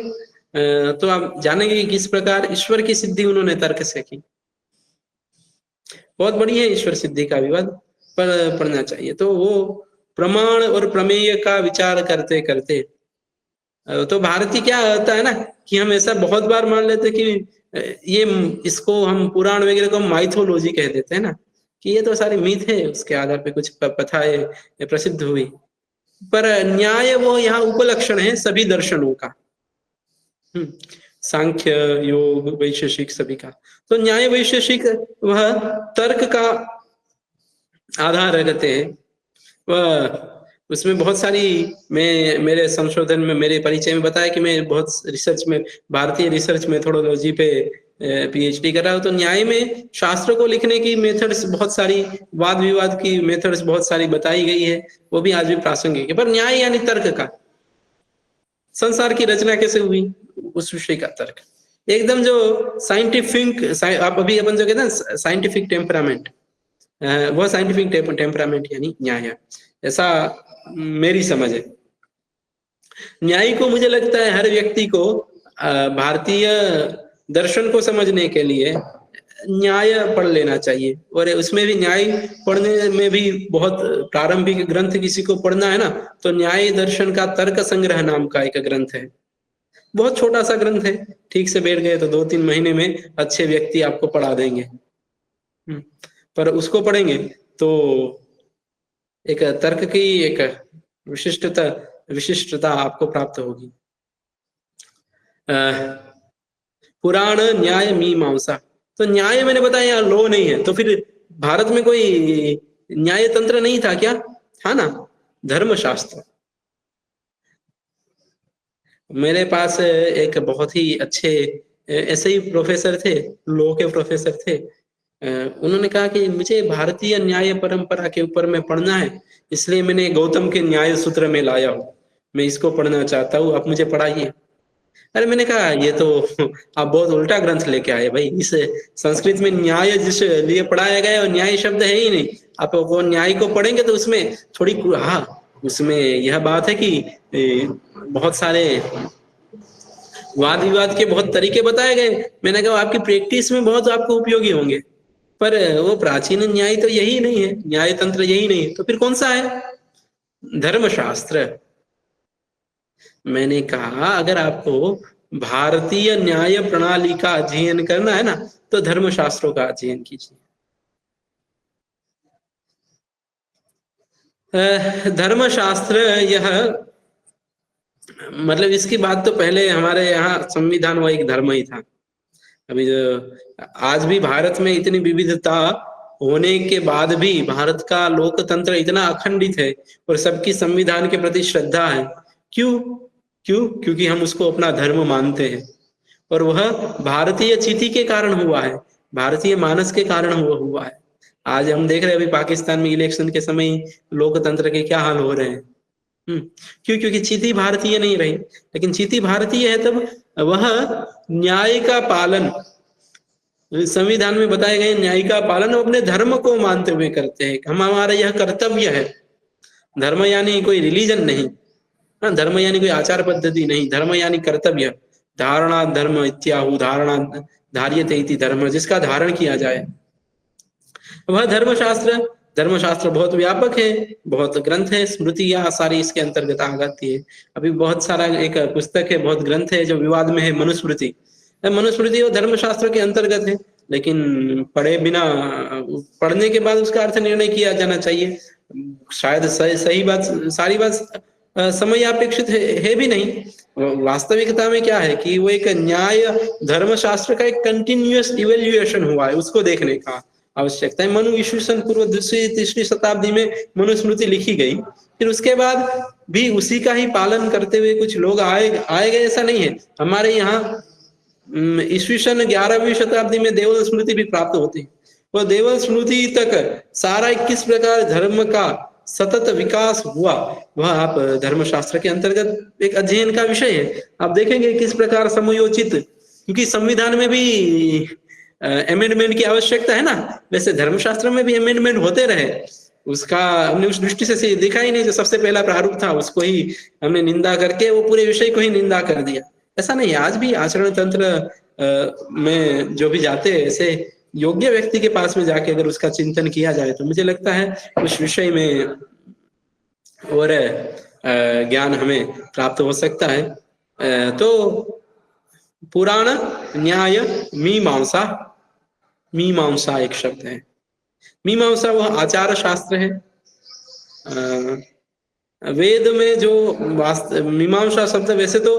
[SPEAKER 2] तो आप जानेंगे कि किस प्रकार ईश्वर की सिद्धि उन्होंने तर्क से की। बहुत बड़ी है ईश्वर सिद्धि का विवाद, पर पढ़ना चाहिए। तो वो प्रमाण और प्रमेय का विचार करते करते, तो भारतीय क्या होता है ना कि हम ऐसा बहुत बार मान लेते कि ये इसको हम पुराण वगैरह को माइथोलॉजी कह देते हैं ना, कि ये तो सारी मीथ है, उसके आधार पे कुछ कथाएं प्रसिद्ध हुई। पर न्याय वो यहाँ उपलक्षण है सभी दर्शनों का, सांख्य, योग, वैशेषिक सभी का। तो न्याय वैशेषिक वह तर्क का आधार रखते हैं। वह उसमें बहुत सारी, मैं मेरे संशोधन में, मेरे परिचय में बताया कि मैं बहुत रिसर्च में, भारतीय रिसर्च मेथोडोलॉजी पे पीएचडी कर रहा हूँ। तो न्याय में शास्त्र को लिखने की मेथड्स बहुत सारी, वाद विवाद की मेथड्स बहुत सारी बताई गई है, वो भी आज भी प्रासंगिक है। पर न्याय यानी तर्क का, संसार की रचना कैसे हुई उस विषय का तर्क, एकदम जो साइंटिफिक, आप अभी अपन जो कहते हैं साइंटिफिक टेम्परामेंट, वह साइंटिफिक टेम्परामेंट यानी न्याय, ऐसा मेरी समझ है। न्याय को मुझे लगता है हर व्यक्ति को भारतीय दर्शन को समझने के लिए न्याय पढ़ लेना चाहिए। और उसमें भी न्याय पढ़ने में भी बहुत प्रारंभिक ग्रंथ किसी को पढ़ना है ना, तो न्याय दर्शन का तर्क संग्रह नाम का एक ग्रंथ है, बहुत छोटा सा ग्रंथ है। ठीक से बैठ गए तो 2-3 महीने में अच्छे व्यक्ति आपको पढ़ा देंगे। पर उसको पढ़ेंगे तो एक तर्क की एक विशिष्टता आपको प्राप्त होगी। पुराण, न्याय, मीमांसा। तो न्याय मैंने बताया यहाँ लो नहीं है, तो फिर भारत में कोई न्याय तंत्र नहीं था क्या? था ना, धर्मशास्त्र। मेरे पास एक बहुत ही अच्छे ऐसे ही प्रोफेसर थे, लॉ के प्रोफेसर थे। उन्होंने कहा कि मुझे भारतीय न्याय परंपरा के ऊपर में पढ़ना है, इसलिए मैंने गौतम के न्याय सूत्र में लाया हूँ, मैं इसको पढ़ना चाहता हूँ, आप मुझे पढ़ाइए। अरे मैंने कहा ये तो आप बहुत उल्टा ग्रंथ लेके आए भाई, इस संस्कृत में न्याय जिस लिए पढ़ाया गया और न्याय शब्द है ही नहीं। आप वो न्याय को पढ़ेंगे तो उसमें थोड़ी, हाँ उसमें यह बात है कि बहुत सारे वाद विवाद के बहुत तरीके बताए गए। मैंने कहा आपकी प्रैक्टिस में बहुत आपको उपयोगी होंगे, पर वो प्राचीन न्याय तो यही नहीं है, न्याय तंत्र यही नहीं है, तो फिर कौन सा है? धर्मशास्त्र। मैंने कहा अगर आपको भारतीय न्याय प्रणाली का अध्ययन करना है ना, तो धर्मशास्त्रों का अध्ययन कीजिए। धर्मशास्त्र यह, मतलब इसकी बात तो पहले हमारे यहाँ संविधान वो एक धर्म ही था। अभी जो आज भी भारत में इतनी विविधता होने के बाद भी भारत का लोकतंत्र इतना अखंडित है और सबकी संविधान के प्रति श्रद्धा है। क्योंकि हम उसको अपना धर्म मानते हैं, और वह भारतीय चिति के कारण हुआ है। भारतीय मानस के कारण हुआ है। आज हम देख रहे हैं अभी पाकिस्तान में इलेक्शन के समय लोकतंत्र के क्या हाल हो रहे हैं। क्यों? क्योंकि चीटी भारतीय नहीं रही। लेकिन चीटी भारतीय है तब वह न्याय का पालन, संविधान में बताए गए न्याय का पालन अपने धर्म को मानते हुए करते हैं। हमारा यह कर्तव्य है। धर्म यानी कोई रिलीजन नहीं, धर्म यानी कोई आचार पद्धति नहीं, धर्म यानी कर्तव्य। धारणा धर्म इत्याहु धारणा धार्यते इति धर्म, जिसका धारण किया जाए वह धर्मशास्त्र। धर्मशास्त्र बहुत व्यापक है, बहुत ग्रंथ है, स्मृतियां सारी इसके अंतर्गत आ जाती है। अभी बहुत सारा एक पुस्तक है, बहुत ग्रंथ है जो विवाद में है, मनुस्मृति। मनुस्मृति वो धर्मशास्त्र के अंतर्गत है, लेकिन पढ़ने के बाद उसका अर्थ निर्णय किया जाना चाहिए। शायद सही बात, सारी बात समय अपेक्षित है भी नहीं। वास्तविकता में क्या है कि वो एक न्याय धर्मशास्त्र का एक कंटिन्यूअस इवेल्युएशन हुआ है, उसको देखने का आवश्यकता है। मनु ईस्वीसन पूर्व 2री-3री शताब्दी में मनुस्मृति लिखी गई, फिर उसके बाद भी उसी का ही पालन करते हुए कुछ लोग आए गए, ऐसा नहीं है। हमारे यहाँ ईस्वीसन 11वीं शताब्दी में देवल स्मृति भी प्राप्त होती है। वो देवल स्मृति तक सारा किस प्रकार धर्म का सतत विकास हुआ वह आप धर्मशास्त्र के अंतर्गत एक अध्ययन का विषय है। आप देखेंगे किस प्रकार समयोचित, क्योंकि संविधान में भी अमेंडमेंट की आवश्यकता है ना, वैसे धर्मशास्त्र में भी अमेंडमेंट होते रहे। उसका हमने उस दृष्टि से देखा ही नहीं। जो सबसे पहला प्रारूप था उसको ही हमने निंदा करके वो पूरे विषय को ही निंदा कर दिया। ऐसा नहीं, आज भी आचरण तंत्र में जो भी जाते हैं, ऐसे योग्य व्यक्ति के पास में जाके अगर उसका चिंतन किया जाए तो मुझे लगता है उस विषय में और ज्ञान हमें प्राप्त हो सकता है। तो पुराण, न्याय, मीमांसा। मीमांसा एक शब्द है। मीमांसा वह आचार शास्त्र है। वेद में जो मीमांसा शब्द, वैसे तो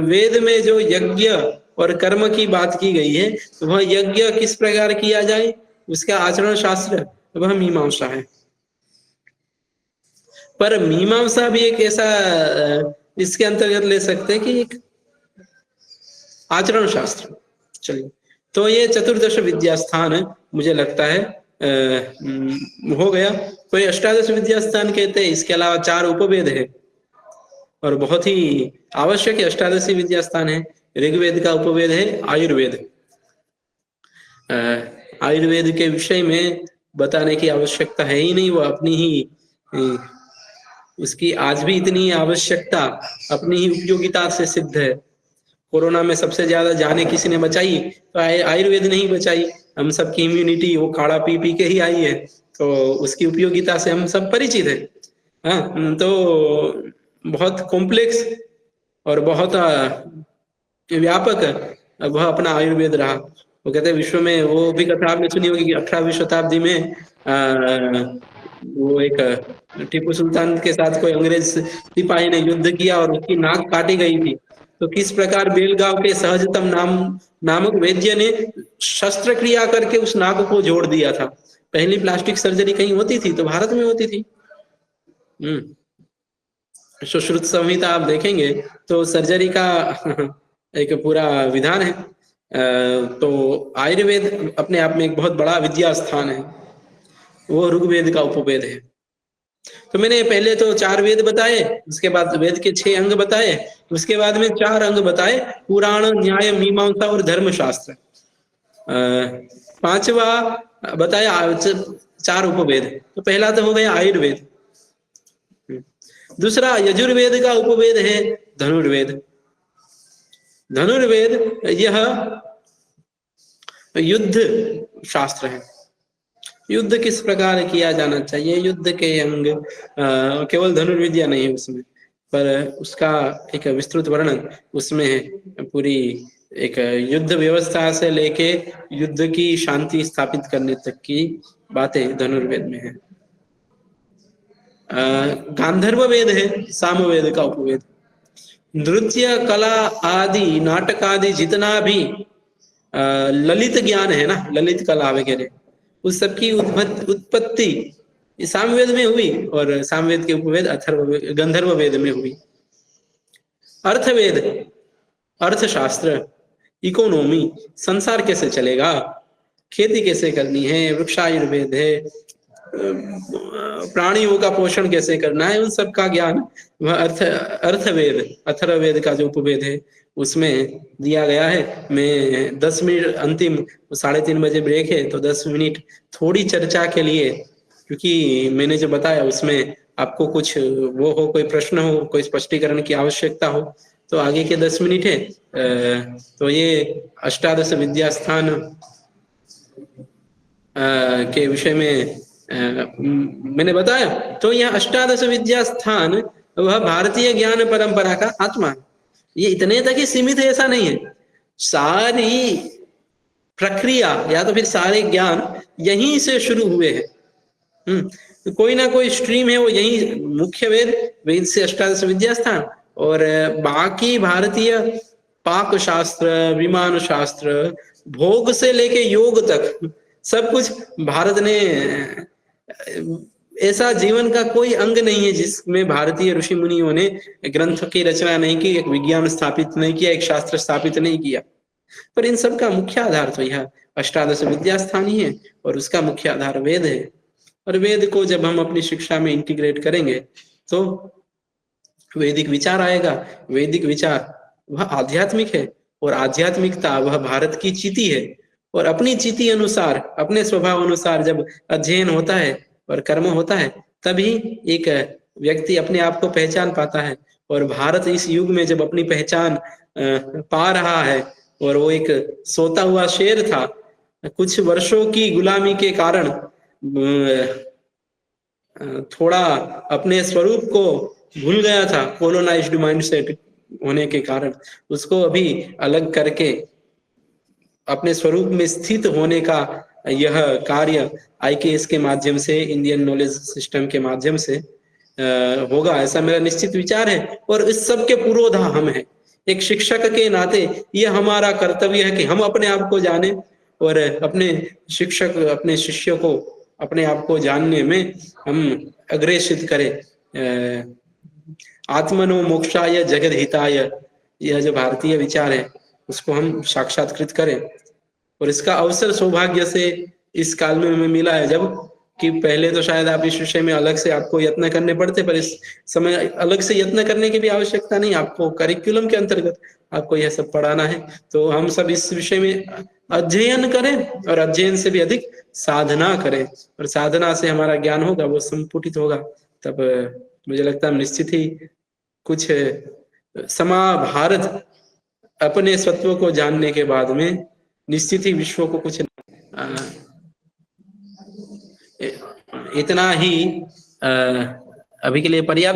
[SPEAKER 2] वेद में जो यज्ञ और कर्म की बात की गई है, तो वह यज्ञ किस प्रकार किया जाए उसका आचरण शास्त्र वह मीमांसा है। पर मीमांसा भी एक ऐसा इसके अंतर्गत ले सकते हैं कि एक आचरण शास्त्र। चलिए, तो ये चतुर्दश विद्या स्थान मुझे लगता है हो गया। कोई अष्टादश विद्या स्थान कहते हैं। इसके अलावा 4 उपवेद है और बहुत ही आवश्यक है। अष्टादशी विद्या स्थान है। ऋग्वेद का उपवेद है आयुर्वेद। आयुर्वेद के विषय में बताने की आवश्यकता है ही नहीं, वो अपनी ही उसकी आज भी इतनी आवश्यकता अपनी ही उपयोगिता से सिद्ध है। कोरोना में सबसे ज्यादा जाने किसी ने बचाई तो आयुर्वेद नहीं बचाई। हम सबकी इम्यूनिटी वो काढ़ा पी पी के ही आई है, तो उसकी उपयोगिता से हम सब परिचित है। हाँ, तो बहुत कॉम्प्लेक्स और बहुत व्यापक वह अपना आयुर्वेद रहा। वो कहते हैं विश्व में, वो भी कथा आपने सुनी होगी कि 18वीं शताब्दी में वो एक टीपू सुल्तान के साथ कोई अंग्रेज सिपाही ने युद्ध किया और उसकी नाक काटी गई थी। तो किस प्रकार बेलगांव के सहजतम नामक वैद्य ने शस्त्र क्रिया करके उस नाक को जोड़ दिया था। पहली प्लास्टिक सर्जरी कहीं होती थी तो भारत में होती थी। सुश्रुत संहिता आप देखेंगे तो सर्जरी का एक पूरा विधान है। तो आयुर्वेद अपने आप में एक बहुत बड़ा विद्या स्थान है। वो ऋग्वेद का उपवेद है। तो मैंने पहले तो 4 वेद बताए, उसके बाद वेद के 6 अंग बताए, उसके बाद में 4 अंग बताए, पुराण, न्याय, मीमांसा और धर्मशास्त्र। 5वां बताया 4 उपवेद। तो पहला तो हो गया आयुर्वेद। दूसरा यजुर्वेद का उपवेद है धनुर्वेद। धनुर्वेद यह युद्ध शास्त्र है। युद्ध किस प्रकार किया जाना चाहिए, युद्ध के अंग केवल धनुर्विद्या नहीं है उसमें, पर उसका एक विस्तृत वर्णन उसमें है। पूरी एक युद्ध व्यवस्था से लेके युद्ध की शांति स्थापित करने तक की बातें धनुर्वेद में है। गांधर्व वेद है सामवेद का उपवेद। नृत्य कला आदि, नाटक आदि जितना भी ललित ज्ञान है ना, ललित कला वगैरह, उस सबकी उत्पत्ति सामवेद में हुई और सामवेद के उपवेद गंधर्व वेद में हुई। अर्थवेद, अर्थशास्त्र, इकोनॉमी, संसार कैसे चलेगा, खेती कैसे करनी है, वृक्षायुर्वेद है, प्राणियों का पोषण कैसे करना है, उन सब का ज्ञान वह अर्थवेद, अथर्ववेद का जो उपवेद है उसमें दिया गया है। मैं 10 मिनट, अंतिम 3:30 बजे ब्रेक है तो 10 मिनट थोड़ी चर्चा के लिए, क्योंकि मैंने जो बताया उसमें आपको कुछ वो हो, कोई प्रश्न हो, कोई स्पष्टीकरण की आवश्यकता हो तो आगे के 10 मिनट है। तो ये अष्टादश विद्यास्थान के विषय में मैंने बताया। तो यह अष्टादश विद्यास्थान वह भारतीय ज्ञान परंपरा का आत्मा, ये इतने तक ही सीमित है ऐसा नहीं है। सारी प्रक्रिया या तो फिर सारे ज्ञान यहीं से शुरू हुए हैं। कोई ना कोई स्ट्रीम है वो यही, मुख्य वेद, वेद से अष्टादश विद्यास्थान, और बाकी भारतीय पाक शास्त्र, विमान शास्त्र, भोग से लेके योग तक सब कुछ भारत ने, ऐसा जीवन का कोई अंग नहीं है जिसमें भारतीय ऋषि मुनियों ने ग्रंथ की रचना नहीं की, एक विज्ञान स्थापित नहीं किया, एक शास्त्र स्थापित नहीं किया। पर इन सब का मुख्य आधार तो यह अष्टादश विद्यास्थान ही है और उसका मुख्य आधार वेद है। और वेद को जब हम अपनी शिक्षा में इंटीग्रेट करेंगे तो वैदिक विचार आएगा। वैदिक विचार वह आध्यात्मिक है और आध्यात्मिकता वह भारत की चिति है। और अपनी चिति अनुसार, अपने स्वभाव अनुसार जब अध्ययन होता है और कर्म होता है तभी एक व्यक्ति अपने आप को पहचान पाता है। और भारत इस युग में जब अपनी पहचान पा रहा है, और वो एक सोता हुआ शेर था, कुछ वर्षों की गुलामी के कारण थोड़ा अपने स्वरूप को भूल गया था, कोलोनाइज्ड माइंडसेट होने के कारण, उसको अभी अलग करके अपने स्वरूप में स्थित होने का यह कार्य IKS के माध्यम से, इंडियन नॉलेज सिस्टम के माध्यम से होगा, ऐसा मेरा निश्चित विचार है। और इस सब के पुरोधा हम हैं। एक शिक्षक के नाते यह हमारा कर्तव्य है कि हम अपने आप को जाने और अपने शिक्षक, अपने शिष्यों को अपने आप को जानने में हम अग्रेसित करें। आत्मनो मोक्षाय जगद हिताय, यह जो भारतीय विचार है उसको हम साक्षात्कृत करें। और इसका अवसर सौभाग्य से इस काल में हमें मिला है, जब कि पहले तो शायद आप इस विषय में अलग से आपको यत्न करने पड़ते, पर इस समय अलग से यत्न करने की भी आवश्यकता नहीं। आपको करिकुलम के अंतर्गत आपको यह सब पढ़ाना है। तो हम सब इस विषय में अध्ययन करें और अध्ययन से भी अधिक साधना करें, और साधना से हमारा ज्ञान होगा, वो संपुटित होगा। तब मुझे लगता है निश्चित ही कुछ भारत अपने सत्व को जानने के बाद में निश्चित ही विश्व को कुछ इतना ही अभी के लिए पर्याप्त